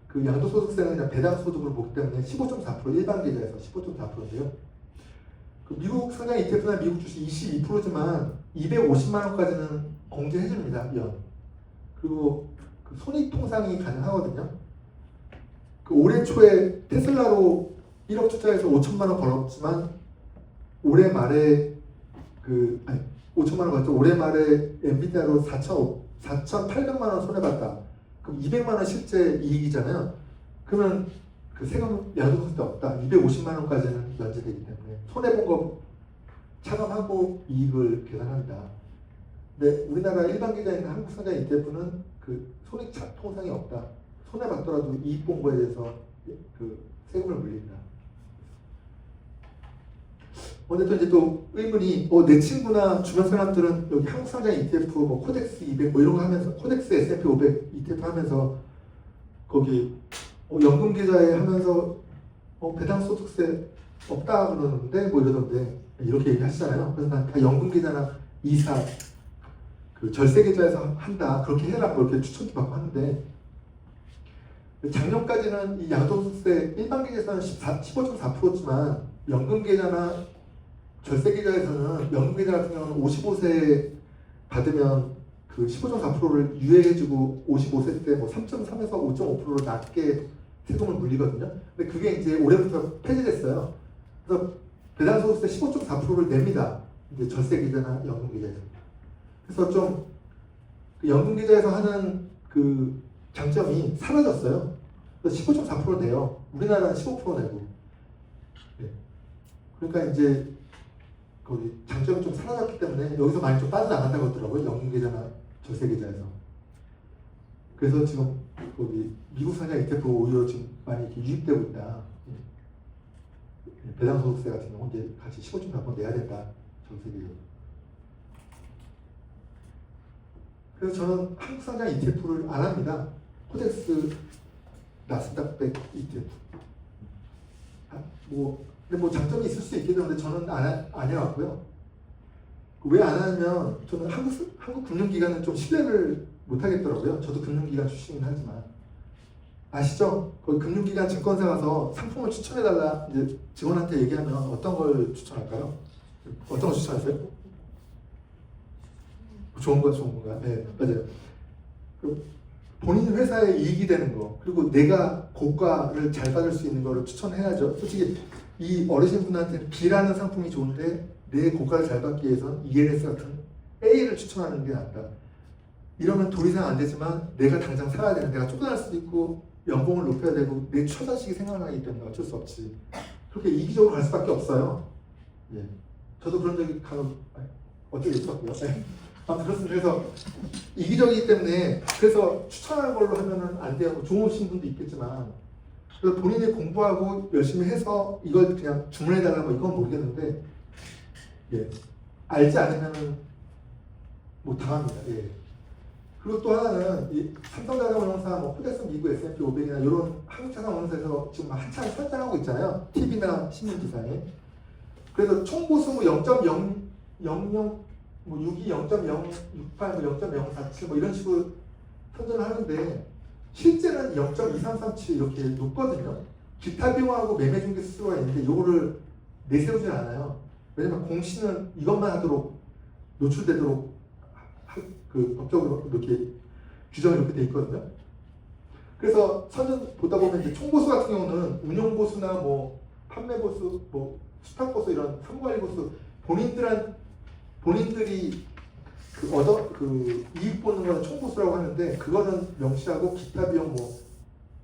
그 양도소득세는 그냥 배당소득을 보기 때문에 15.4% 일반 계좌에서 15.4%인데요. 그 미국 상장 ETF나 미국 주식 22%지만 250만 원까지는 공제해줍니다. 연. 그리고 그 손익통상이 가능하거든요. 그 올해 초에 테슬라로 1억 투자해서 5천만 원 벌었지만 올해 말에 5천만 원 벌었죠. 올해 말에 엔비디아로 4,800만 원 손해봤다. 그럼 200만 원 실제 이익이잖아요. 그러면 그 세금 양도소득세 없다. 250만 원까지는 면제되기 때문에 손해본 거 차감하고 이익을 계산합니다. 근데 우리나라 일반 계좌에 있는 한국 상장 ETF는 그 손익 통상이 없다. 손해 봤더라도 이익 본 거에 대해서 그 세금을 물린다. 근데 또 이제 또 의문이 내 친구나 주변 사람들은 여기 한국 상장 ETF 뭐 코덱스 200 뭐 이런 거 하면서 코덱스 S&P 500 ETF 하면서 거기 연금 계좌에 하면서 배당 소득세 없다 그러는데 뭐 이러던데 이렇게 얘기하시잖아요. 그래서 난 다 연금 계좌나 이사 그 절세 계좌에서 한다 그렇게 해라 뭐 이렇게 추천도 받고 하는데 작년까지는 이 양도소득세 일반 계좌에서는 15.4%지만 연금 계좌나 절세 계좌에서는 연금 계좌 같은 경우는 55세 받으면 그 15.4%를 유예해주고 55세 때 뭐 3.3에서 5.5%로 낮게 세금을 물리거든요. 근데 그게 이제 올해부터 폐지됐어요. 그래서 배당소득세 15.4%를 냅니다. 이제 절세 계좌나 연금 계좌에서. 그래서 좀 그 연금 계좌에서 하는 그 장점이 사라졌어요. 그래서 15.4% 내요. 우리나라는 15% 내고. 네. 그러니까 이제 거기 장점이 좀 사라졌기 때문에 여기서 많이 좀 빠져나간다고 하더라고요. 연금 계좌나 절세 계좌에서. 그래서 지금 거기 미국 상장 ETF 오히려 지금 많이 이렇게 유입되고 있다. 배당소득세 같은 경우 이제 같이 15.4% 내야 된다. 절세 계좌. 그래서 저는 한국 상장 ETF를 안 합니다. 코덱스 나스닥백 ETF. 근데 뭐 장점이 있을 수 있기 때문에 저는 안 해왔고요. 왜 안 하냐면 저는 한국 금융기관은 좀 신뢰를 못 하겠더라고요. 저도 금융기관 출신이긴 하지만 아시죠? 거기 금융기관 증권사 가서 상품을 추천해달라 이제 직원한테 얘기하면 어떤 걸 추천할까요? 어떤 걸 추천하세요? 좋은 건가요? 네, 맞아요. 본인 회사에 이익이 되는 거, 그리고 내가 고가를 잘 받을 수 있는 거를 추천해야죠. 솔직히 이 어르신분한테는 B라는 상품이 좋은데 내 고가를 잘 받기 위해서는 ELS 같은 A를 추천하는 게 낫다. 이러면 돈 이상 안 되지만 내가 당장 살아야 되는, 내가 쫓겨날 수도 있고 연봉을 높여야 되고 내 처자식이 생각나기 때문에 어쩔 수 없지. 그렇게 이기적으로 갈 수밖에 없어요. 예. 저도 그런 적이 간혹 어떻게 있었고요. 네. 아무튼 그렇습니다. 그래서 이기적이기 때문에 그래서 추천하는 걸로 하면은 안 돼요. 좋으신 분도 있겠지만 그래서 본인이 공부하고 열심히 해서 이걸 그냥 주문해달라 뭐 이건 모르겠는데 예. 알지 않으면은 뭐 당합니다. 예. 그리고 또 하나는 이 삼성자산운용사, 뭐 코덱스 미국 S&P 500이나 이런 한국자산운용사에서 지금 한참 선전하고 있잖아요. TV나 신문 기사에. 그래서 총보수 뭐 0.000 뭐 62, 0.068, 뭐 0.047 뭐 이런 식으로 선전을 하는데 실제는 0.2337 이렇게 높거든요. 기타 비용하고 매매 중개 수수료가 있는데 이거를 내세우진 않아요. 왜냐면 공시는 이것만 하도록 노출되도록 그 법적으로 이렇게 규정이 이렇게 돼 있거든요. 그래서 선전 보다 보면 이제 총보수 같은 경우는 운용보수나 뭐 판매보수, 뭐 수탁보수 이런 사무관리보수 본인들이 그 이익 보는 거는 총보수라고 하는데 그거는 명시하고 기타 비용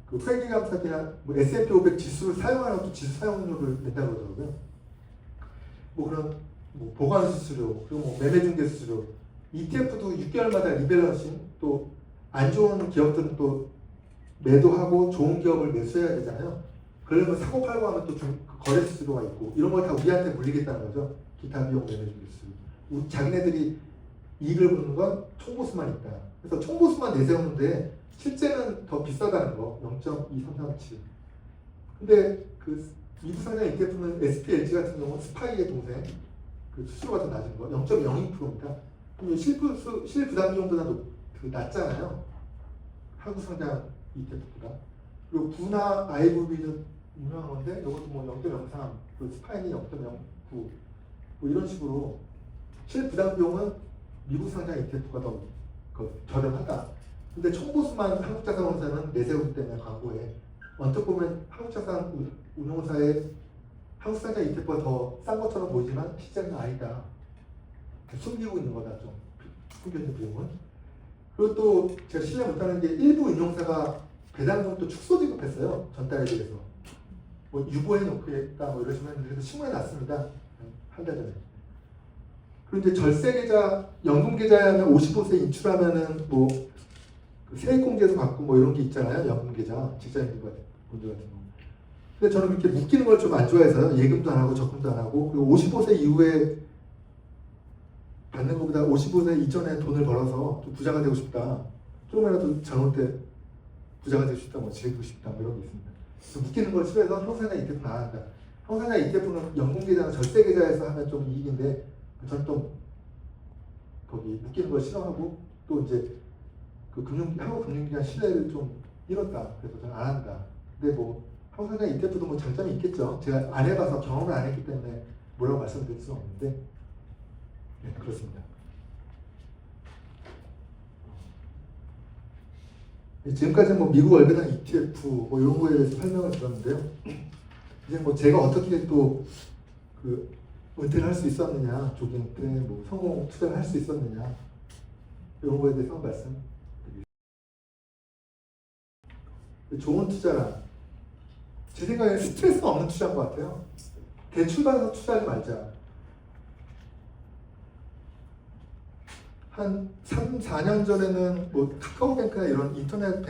그 회계감사비나 뭐 S&P 500 지수를 사용하는 것도 지수 사용료를 낸다고 그러더라고요. 뭐 그런 뭐 보관 수수료 그리고 뭐 매매 중개 수수료 ETF도 6개월마다 리밸런싱 또 안 좋은 기업들은 또 매도하고 좋은 기업을 매수해야 되잖아요. 그러면 사고 팔고 하면 또 거래 수수료가 있고 이런 걸 다 우리한테 물리겠다는 거죠. 기타 비용 매매 중개 수수료. 자기네들이 이익을 보는 건 총보수만 있다. 그래서 총보수만 내세우는데 실제는 더 비싸다는 거. 0.2337. 근데 그 미국 상장 ETF는 SPLG 같은 경우는 스파이의 동생 그 수수료가 더 낮은 거 0.02%입니다. 실부담 비용보다 낮잖아요. 한국 상장 ETF보다. 그리고 구나 아이브비는 유명한 건데 이것도 뭐 0.03, 그 스파이는 0.09 뭐 이런 식으로 실부담 비용은 미국 상장 ETF가 더 저렴하다. 근데 총보수만 한국자산운용사는 내세우기 때문에 광고에 언뜻 보면 한국자산운용사의 한국상장 ETF가 더 싼 것처럼 보이지만 실제는 아니다. 숨기고 있는 거다 좀 숨겨진 비용은. 그리고 또 제가 신뢰 못하는 게 일부 운용사가 배당금도 축소 지급했어요. 전달에 대해서 뭐 유보해 놓겠다 뭐 이런 식으로 했는데 그래서 신문에 났습니다. 한 달 전에. 그리고 이제 절세 계좌, 연금 계좌에 하면 55세 인출하면은 뭐 그 세액공제도 받고 뭐 이런 게 있잖아요. 연금 계좌 직장인분들 같은 경우. 근데 저는 그렇게 묶이는 걸 좀 안 좋아해서요. 예금도 안 하고 적금도 안 하고 그리고 55세 이후에 받는 것보다 55세 이전에 돈을 벌어서 좀 부자가 되고 싶다. 조금이라도 젊을 때 부자가 되고 싶다, 뭐 지내고 싶다, 뭐 이런 게 있습니다. 묶이는 걸 싫어해서 한국상장 ETF는 안 한다. 한국상장 ETF는 연금계좌나 절세계좌에서 하면 좀 이익인데 저는 또 거기 묶이는 걸 싫어하고 또 이제 그 한국 금융기관 신뢰를 좀 잃었다. 그래서 저는 안 한다. 근데 뭐 한국상장 ETF도 뭐 장점이 있겠죠. 제가 안 해봐서 경험을 안 했기 때문에 뭐라고 말씀드릴 수는 없는데 네, 그렇습니다. 지금까지 뭐 미국 월배당 ETF 뭐 이런 거에 대해서 설명을 드렸는데요. 이제 뭐 제가 어떻게 또 그 은퇴를 할 수 있었느냐, 조기 은퇴, 뭐 성공 투자를 할 수 있었느냐 이런 거에 대해서 말씀드리겠습니다. 좋은 투자란 제 생각에 스트레스가 없는 투자인 것 같아요. 대출받아서 투자하지 말자. 한 3, 4년 전에는 뭐 카카오뱅크나 이런 인터넷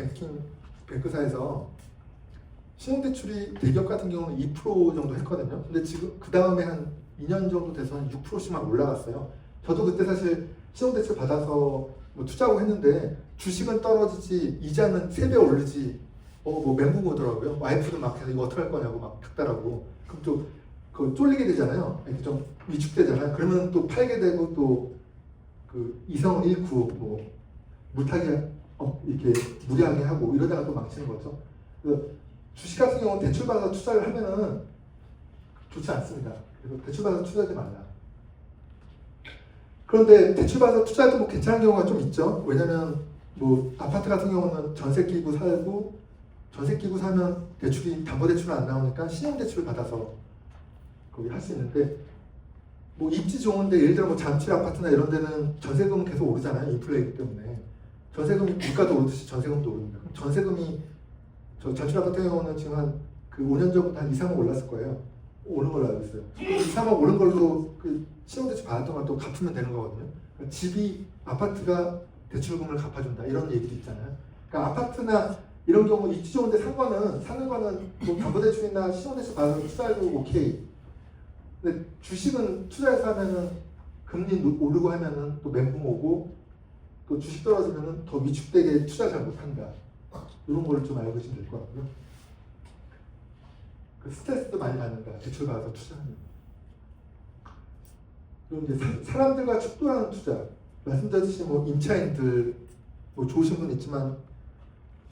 뱅크사에서 신용대출이 대기업 같은 경우는 2% 정도 했거든요. 근데 지금 그 다음에 한 2년 정도 돼서 한 6%씩만 올라갔어요. 저도 그때 사실 신용대출 받아서 뭐 투자하고 했는데 주식은 떨어지지 이자는 3배 오르지 뭐 멘붕 오더라고요. 와이프도 막 이거 어떻게 할 거냐고 막 닥달하고 그럼 또 그 쫄리게 되잖아요. 이렇게 좀 위축되잖아요. 그러면 또 팔게 되고 또 그 이성을 잃고 뭐 물타기 이렇게 무리하게 하고 이러다가 또 망치는 거죠. 그래서 주식 같은 경우는 대출받아서 투자를 하면은 좋지 않습니다. 그래서 대출받아서 투자하지 말라. 그런데 대출받아서 투자해도 뭐 괜찮은 경우가 좀 있죠. 왜냐면 뭐 아파트 같은 경우는 전세 끼고 살고 전세 끼고 사면 대출이 담보대출은 안 나오니까 신용대출을 받아서 거기 할 수 있는데 뭐 입지 좋은데 예를 들어 뭐 잠실 아파트나 이런 데는 전세금은 계속 오르잖아요. 인플레이기 때문에 전세금이 물가도 오르듯이 전세금도 오릅니다. 그럼 전세금이 저 잠실 아파트 같은 경우는 지금 한 그 5년 전부터 한 2, 3억 올랐을 거예요. 오른 걸로 알고 있어요. 2, 3억 오른 걸로 그 신용대출 받았던 걸 또 갚으면 되는 거거든요. 그러니까 집이 아파트가 대출금을 갚아준다 이런 얘기도 있잖아요. 그러니까 아파트나 이런 경우 입지 좋은데 사는 거는 뭐 담보대출이나 신용대출 받아서 투자해도 오케이. 근데 주식은 투자해서 하면은 금리 오르고 하면은 또 멘붕 오고 또 주식 떨어지면은 더 위축되게 투자 잘 못한다. 이런 걸 좀 알고 계시면 될 것 같고요. 그 스트레스도 많이 받는다. 대출 받아서 투자하면. 그리고 이제 사람들과 축도하는 투자. 말씀드렸듯이 뭐 임차인들 뭐 좋으신 분 있지만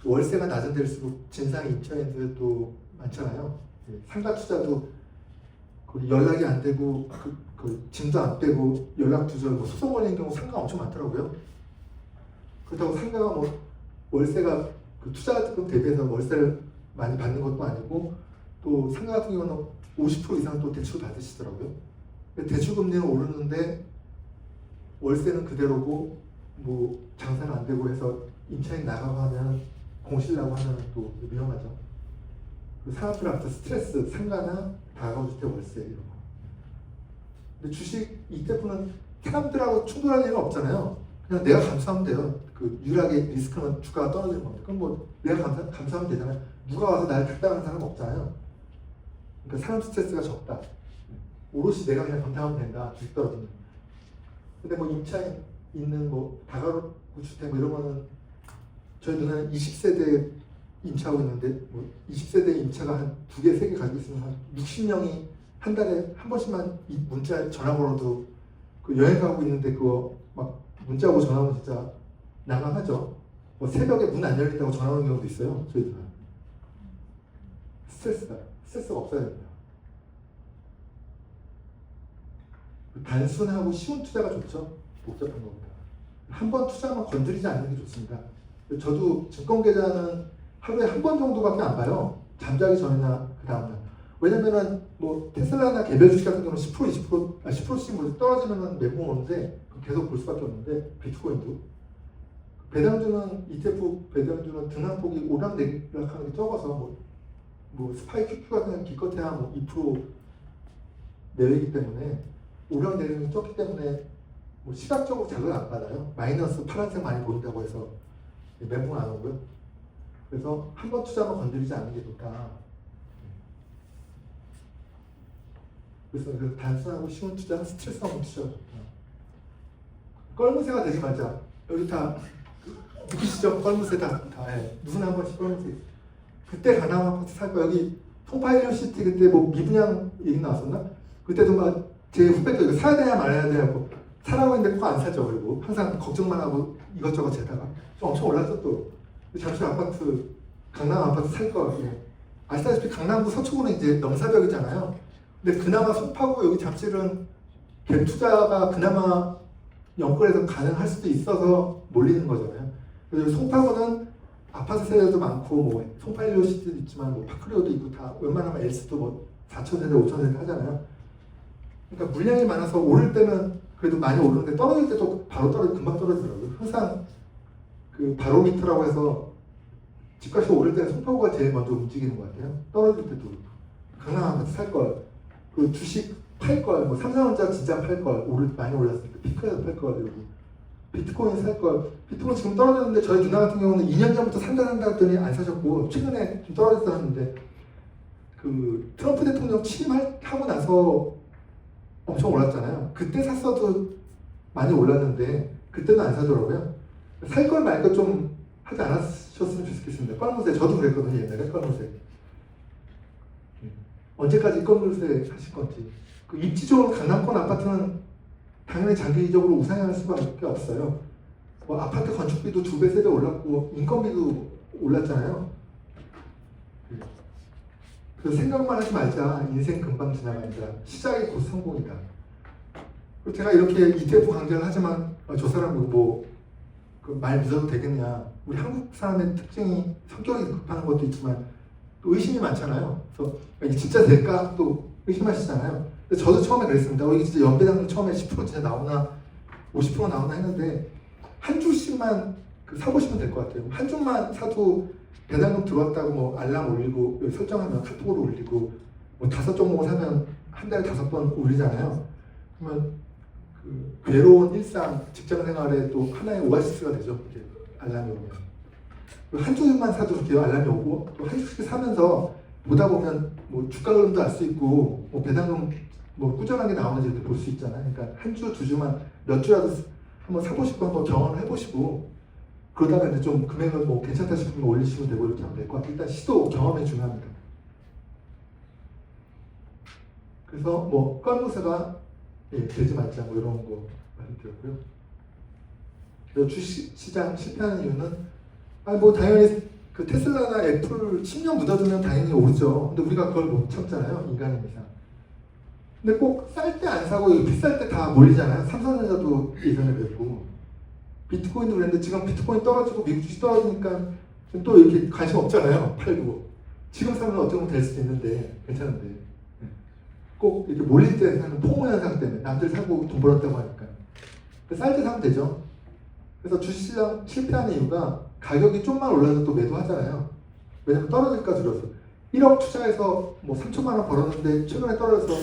월세가 낮은 데일수록 진상 임차인들도 많잖아요. 상가 투자도 연락이 안 되고 그 짐도 안 빼고 연락 두절 뭐 소송 걸리는 경우 상가가 엄청 많더라고요. 그렇다고 상가가 뭐 월세가 그 투자금 대비해서 월세를 많이 받는 것도 아니고 또 상가 같은 경우는 50% 이상 또 대출 받으시더라고요. 대출 금리는 오르는데 월세는 그대로고 뭐 장사는 안 되고 해서 임차인 나가고 하면 공실 나고 하면 또 위험하죠. 사람들 앞에서 스트레스, 상가나 다가구주택 월세 이런 거. 근데 주식 ETF는 사람들하고 충돌할 일은 없잖아요. 그냥 내가 감수하면 돼요. 그 유일하게 리스크는 주가가 떨어지는 겁니다. 그럼 뭐 내가 감수하면 되잖아요. 누가 와서 나를 닥달하는 사람은 없잖아요. 그러니까 사람 스트레스가 적다. 오롯이 내가 그냥 감당하면 된다. 주식 떨어지면. 근데 뭐 임차인 있는 뭐 다가구주택 뭐 이런 거는 저희 누나는 20세대 임차하고 있는데 뭐 20세대 임차가 한 2개, 3개 가지고 있으면 한 60명이 한 달에 한 번씩만 문자 전화 걸어도 그 여행 가고 있는데 그거 막 문자 오고 전화 오면 진짜 난감하죠. 뭐 새벽에 문 안 열린다고 전화 오는 경우도 있어요. 저희들은. 스트레스가 없어야 됩니다. 단순하고 쉬운 투자가 좋죠. 복잡한 것보다. 한 번 투자만 건드리지 않는 게 좋습니다. 저도 증권 계좌는 하루에 한 번 정도밖에 안 봐요. 잠자기 전이나 그 다음날. 왜냐면은 뭐 테슬라나 개별 주식 같은 경우는 10%, 10%씩 뭐 떨어지면은 멘붕 오는데 계속 볼 수밖에 없는데 비트코인도 배당주는 ETF 배당주는 등락폭이 오락내락하는 게 적어서 뭐 스파이 QQ 같은 경우는 기껏해야 뭐 2% 내외이기 때문에 오락내락이 적기 때문에 뭐 시각적으로 자극을 안 받아요. 마이너스 파란색 많이 보인다고 해서 멘붕 안 오고요. 그래서 한 번 투자만 건드리지 않는 게 좋다. 그래서 단순하고 쉬운 투자는 스트레스 없는 투자가 좋다. 껄무새가 되지 말자. 여기 다 느끼시죠? 껄무새 다 누구나 한 번씩 껄무새. 그때 강남 아파트 살 거 여기 통파일리온 시티 그때 뭐 미분양 얘기 나왔었나? 그때도 막 제 후배도 이거 사야 되냐 말아야 되냐고 사라고 했는데 꼭 안 사죠. 그리고 항상 걱정만 하고 이것저것 재다가 좀 엄청 올랐죠 또. 잠실 아파트, 강남 아파트 살 거. 아시다시피 강남구 서초구는 이제 넘사벽이잖아요. 근데 그나마 송파구 여기 잠실은 갭 투자가 그나마 영끌에서 가능할 수도 있어서 몰리는 거잖아요. 그래서 송파구는 아파트 세대도 많고 뭐 송파일리오 시티도 있지만 뭐 파크리오도 있고 다 웬만하면 엘스도 뭐 4천 세대, 5천 세대 하잖아요. 그러니까 물량이 많아서 오를 때는 그래도 많이 오르는데 떨어질 때도 바로 금방 떨어지더라고요. 항상 그 바로미터라고 해서 집값이 오를 때는 송파구가 제일 먼저 움직이는 것 같아요. 떨어질 때도 강남 아파트 살 걸, 그 주식 팔 걸, 뭐 삼성전자 진짜 팔 걸, 많이 올랐을 때 피크에서 팔 걸, 여기 비트코인 살 걸. 비트코인 지금 떨어졌는데 저희 누나 같은 경우는 2년 전부터 산다 했더니 안 사셨고 최근에 좀 떨어졌었는데 그 트럼프 대통령 취임하고 나서 엄청 올랐잖아요. 그때 샀어도 많이 올랐는데 그때는 안 사더라고요. 살 걸 말 걸 좀 하지 않았셨으면 좋겠습니다. 건물세 저도 그랬거든요. 옛날에 건물세. 언제까지 건물세 하실 건지. 그 입지 좋은 강남권 아파트는 당연히 장기적으로 우상향할 수밖에 없어요. 뭐 아파트 건축비도 2배, 3배 올랐고 인건비도 올랐잖아요. 그래서 생각만 하지 말자. 인생 금방 지나간다. 시작이 곧 성공이다. 그리고 제가 이렇게 ETF 강좌를 하지만 저 사람은 그 말 믿어도 되겠냐. 우리 한국 사람의 특징이 성격이 급한 것도 있지만 또 의심이 많잖아요. 그래서 이게 진짜 될까 또 의심하시잖아요. 근데 저도 처음에 그랬습니다. 이게 진짜 연배당률 처음에 10% 진짜 나오나 50% 나오나 했는데 한 주씩만 사보시면 될 것 같아요. 한 주만 사도 배당금 들어왔다고 뭐 알람 올리고 설정하면 카톡으로 올리고 뭐 5종목을 사면 한 달에 5번 올리잖아요. 그러면 그 괴로운 일상, 직장 생활에 또 하나의 오아시스가 되죠. 이렇게 알람이 오면. 한 주만 사도 이렇게 알람이 오고 또 한 주씩 사면서 보다 보면 뭐 주가 흐름도 알 수 있고 뭐 배당금 뭐 꾸준하게 나오는지 볼 수 있잖아요. 그러니까 한 주, 2주만 몇 주라도 한번 사보시고 한번 경험을 해보시고 그러다가 이제 좀 금액을 뭐 괜찮다 싶으면 올리시면 되고 이렇게 하면 될 것 같아요. 일단 시도 경험이 중요합니다. 그래서 뭐 건물세가 되지 말자 뭐 이런 거 말씀드렸고요. 그래서 주식시장 실패하는 이유는 뭐 당연히 그 테슬라나 애플 10년 묻어두면 당연히 오르죠. 근데 우리가 그걸 못 참잖아요. 인간의 이상. 근데 꼭 쌀 때 안 사고 비쌀 때 다 몰리잖아요. 삼성전자도 예전에 그랬고 비트코인도 그랬는데 지금 비트코인 떨어지고 미국 주식 떨어지니까 또 이렇게 관심 없잖아요. 팔고 지금 사면 어떻게 보면 될 수도 있는데 괜찮은데 꼭 이렇게 몰릴 때 사는 포모 현상 때문에 남들 사고 돈 벌었다고 하니까 쌀 때 사면 되죠. 그래서 주식시장 실패하는 이유가 가격이 좀만 올라서 또 매도하잖아요. 왜냐면 떨어질까 두려워서 1억 투자해서 뭐 3천만 원 벌었는데 최근에 떨어져서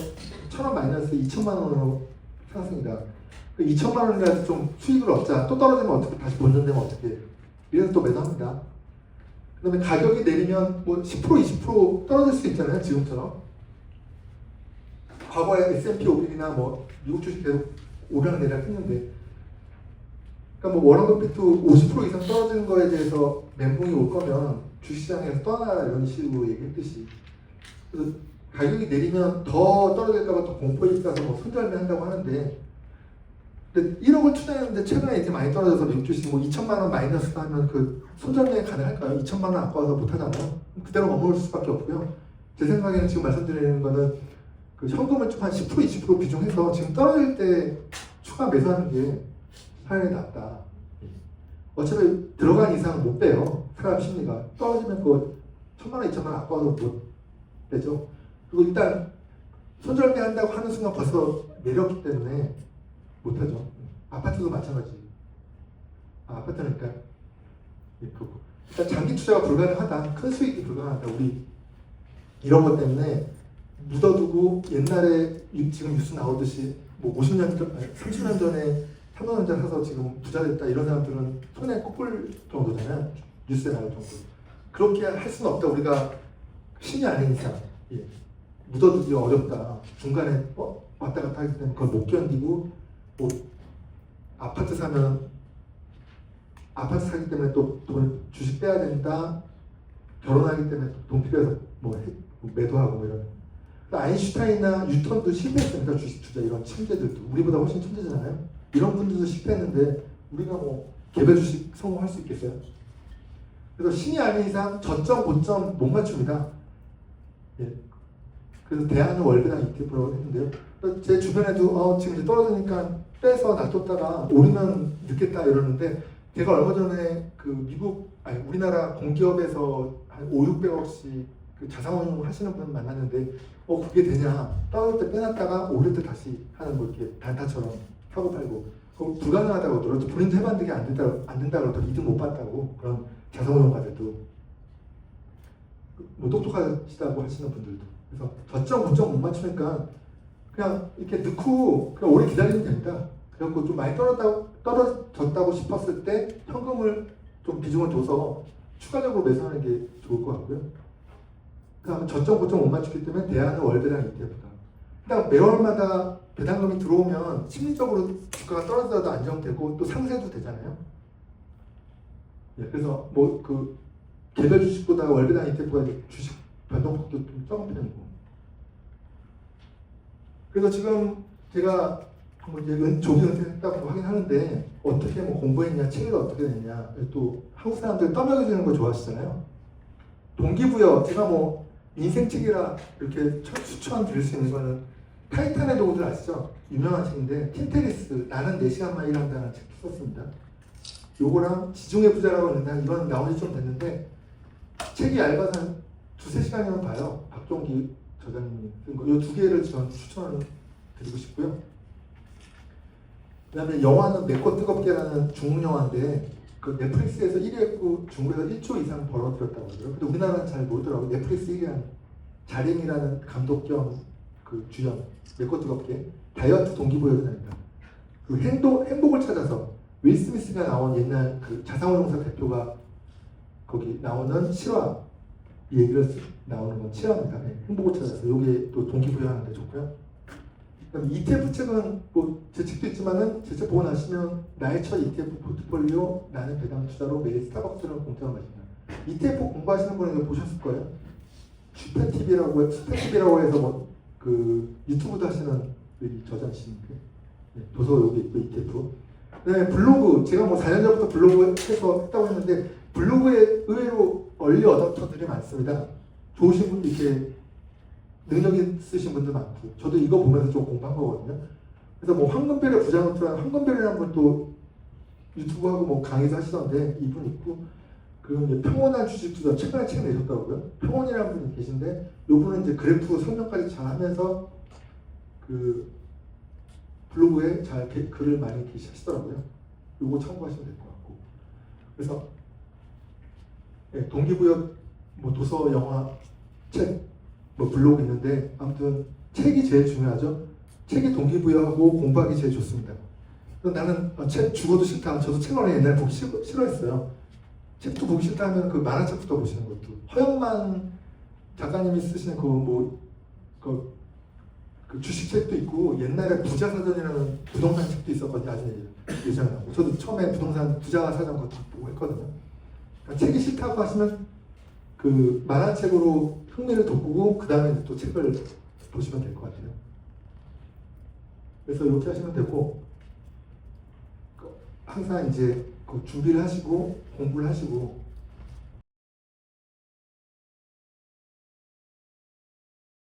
1,000원 마이너스 2천만 원으로 상승이다. 2천만 원이라도 좀 수익을 얻자. 또 떨어지면 어떻게 다시 본전되면 어떻게 이래서 또 매도합니다. 그 다음에 가격이 내리면 뭐 10% 20% 떨어질 수 있잖아요. 지금처럼. 과거에 S&P 500이나 뭐 미국 주식 계속 오르락내리락 했는데 그러니까 뭐 워런 버핏도 50% 이상 떨어지는 거에 대해서 멘붕이 올 거면 주식시장에서 떠나라 이런 식으로 얘기했듯이 그래서 가격이 내리면 더 떨어질까 봐 또 공포에 있어서 뭐 손절매 한다고 하는데 근데 1억을 투자했는데 최근에 이렇게 많이 떨어져서 미국 주식 뭐 2천만 원 마이너스 하면 그 손절매 가능할까요? 2천만 원 아까워서 못 하잖아요. 그대로 머무를 수밖에 없고요. 제 생각에는 지금 말씀드리는 거는 그 현금을 좀 한 10% 20% 비중해서 지금 떨어질 때 추가 매수하는 게 사연이 낫다. 어차피 들어간 이상 못 빼요. 사람 심리가 떨어지면 그 1,000만 원, 2천만 원 아까워서 못 빼죠. 그리고 일단 손절매 한다고 하는 순간 벌써 내렸기 때문에 못하죠. 아파트도 마찬가지. 아파트는 그러니까 일단 장기 투자가 불가능하다. 큰 수익이 불가능하다. 우리 이런 것 때문에 묻어두고 옛날에 지금 뉴스 나오듯이 뭐 50년 전, 30년 전에 삼성전자 사서 지금 부자 됐다 이런 사람들은 손에 꼽을 정도잖아요. 뉴스에 나올 정도. 그렇게 할 수는 없다. 우리가 신이 아닌 이상 묻어두기 어렵다. 중간에 왔다 갔다 하기 때문에 그걸 못 견디고 뭐 아파트 사면 아파트 사기 때문에 또 돈 주식 빼야 된다. 결혼하기 때문에 돈 필요해서 뭐 매도하고 뭐 이런. 아인슈타인이나 뉴턴도 실패했습니다. 주식 투자 이런 천재들도 우리보다 훨씬 천재잖아요. 이런 분들도 실패했는데 우리가 뭐 개별 주식 성공할 수 있겠어요? 그래서 신이 아닌 이상 저점 고점 못 맞춥니다. 그래서 대안은 월배당 ETF라고 했는데요. 제 주변에도 지금 이제 떨어지니까 빼서 놔뒀다가 오르면 늦겠다 이러는데 제가 얼마 전에 그 우리나라 공기업에서 한 5, 600억씩 그 자산운용을 하시는 분 만났는데 그게 되냐? 떨어질 때 빼놨다가 오를 때 다시 하는 거 이렇게 단타처럼 사고 팔고 그거 불가능하다고 하더라고요. 본인도 해봤는데 안 된다 그러더라고요. 이득 못 봤다고 그런 자산운용가들도 뭐 똑똑하시다고 하시는 분들도 그래서 저점 고점 못 맞추니까 그냥 이렇게 넣고 그냥 오래 기다리면 됩니다. 그래갖고 좀 많이 떨어졌다고 싶었을 때 현금을 좀 비중을 둬서 추가적으로 매수하는 게 좋을 것 같고요. 그 다음에 저점 고점 못 맞추기 때문에 대안은 월배당 ETF다. 일단 매월마다 배당금이 들어오면 심리적으로 주가가 떨어져도 안정되고 또 상세도 되잖아요. 네, 그래서 뭐 그 개별 주식보다 월배당 ETF가 주식 변동폭도 좀 적은 편이고. 그래서 지금 제가 뭐 이제 조기 은퇴했다고 하긴 하는데 어떻게 뭐 공부했냐, 책을 어떻게 냈냐, 또 한국 사람들 떠먹여주는 거 좋아하시잖아요. 동기부여, 제가 뭐 인생책이라 이렇게 추천드릴 수 있는 거는 타이탄의 도구들 아시죠? 유명한 책인데 틴테리스 나는 4시간만 일한다는 책도 썼습니다. 요거랑 지중해 부자라고 있는데 이건 나온 지 좀 됐는데 책이 얇아서 한 2~3시간이면 봐요. 박종기 저자님이 쓴 거. 요 2개를 전 추천을 드리고 싶고요. 그 다음에 영화는 맵고 뜨겁게라는 중국 영화인데 그 넷플릭스에서 1위 했고 중국에서 1조 이상 벌어들였다고 하더라고요. 근데 우리나라는 잘 모르더라고요. 넷플릭스 1위한 자림이라는 감독 겸 그 주연 맵고 뜨겁게 다이어트 동기부여자입니다. 그 행복을 찾아서 윌 스미스가 나온 옛날 그 자산운용사 대표가 거기 나오는 실화 얘기를 나오는 건 실화입니다. 네, 행복을 찾아서 요게 또 동기부여하는데 좋고요. 그다음 ETF 책은 뭐 제 책도 있지만은 제 책 보고 나시면 나의 첫 ETF 포트폴리오 나는 배당 투자로 매일 스타벅스를 공짜로 마신다. ETF 공부하시는 분은 이거 보셨을 거예요. 슈페TV라고 해서 뭐 그 유튜브도 하시는 저자이신데 네, 도서 여기 있고 ETF. 네, 블로그 제가 뭐 4년 전부터 블로그 해서 했다고 했는데 블로그에 의외로 얼리 어답터들이 많습니다. 좋으신 분 이렇게 능력 있으신 분들 많고 저도 이거 보면서 좀 공부한 거거든요. 그래서 뭐 황금별의 부자노트라는 황금별이라는 분도 유튜브하고 뭐 강의도 하시던데 이분 있고 그리고 이제 평온한 주식 투자 최근에 책 내셨더라고요. 평온이라는 분이 계신데 이분은 이제 그래프 설명까지 잘 하면서 그 블로그에 잘 글을 많이 게시하시더라고요. 요거 참고하시면 될 것 같고. 그래서 네, 동기부여 뭐 도서, 영화, 책, 뭐 블로그 있는데 아무튼 책이 제일 중요하죠. 책이 동기부여하고 공부하기 제일 좋습니다. 나는 책 죽어도 싫다. 저도 책을 옛날에 보기 싫어했어요. 책도 보기 싫다 하면 그 만화책부터 보시는 것도. 허영만 작가님이 쓰시는 그 주식책도 있고 옛날에 부자사전이라는 부동산 책도 있었거든요. 아주 예전에. 저도 처음에 부동산 부자 사전 것도 보고 했거든요. 그러니까 책이 싫다고 하시면 그 만화책으로 흥미를 돋구고 그 다음에 또 책을 보시면 될 것 같아요. 그래서 이렇게 하시면 되고 항상 이제 그 준비를 하시고 공부를 하시고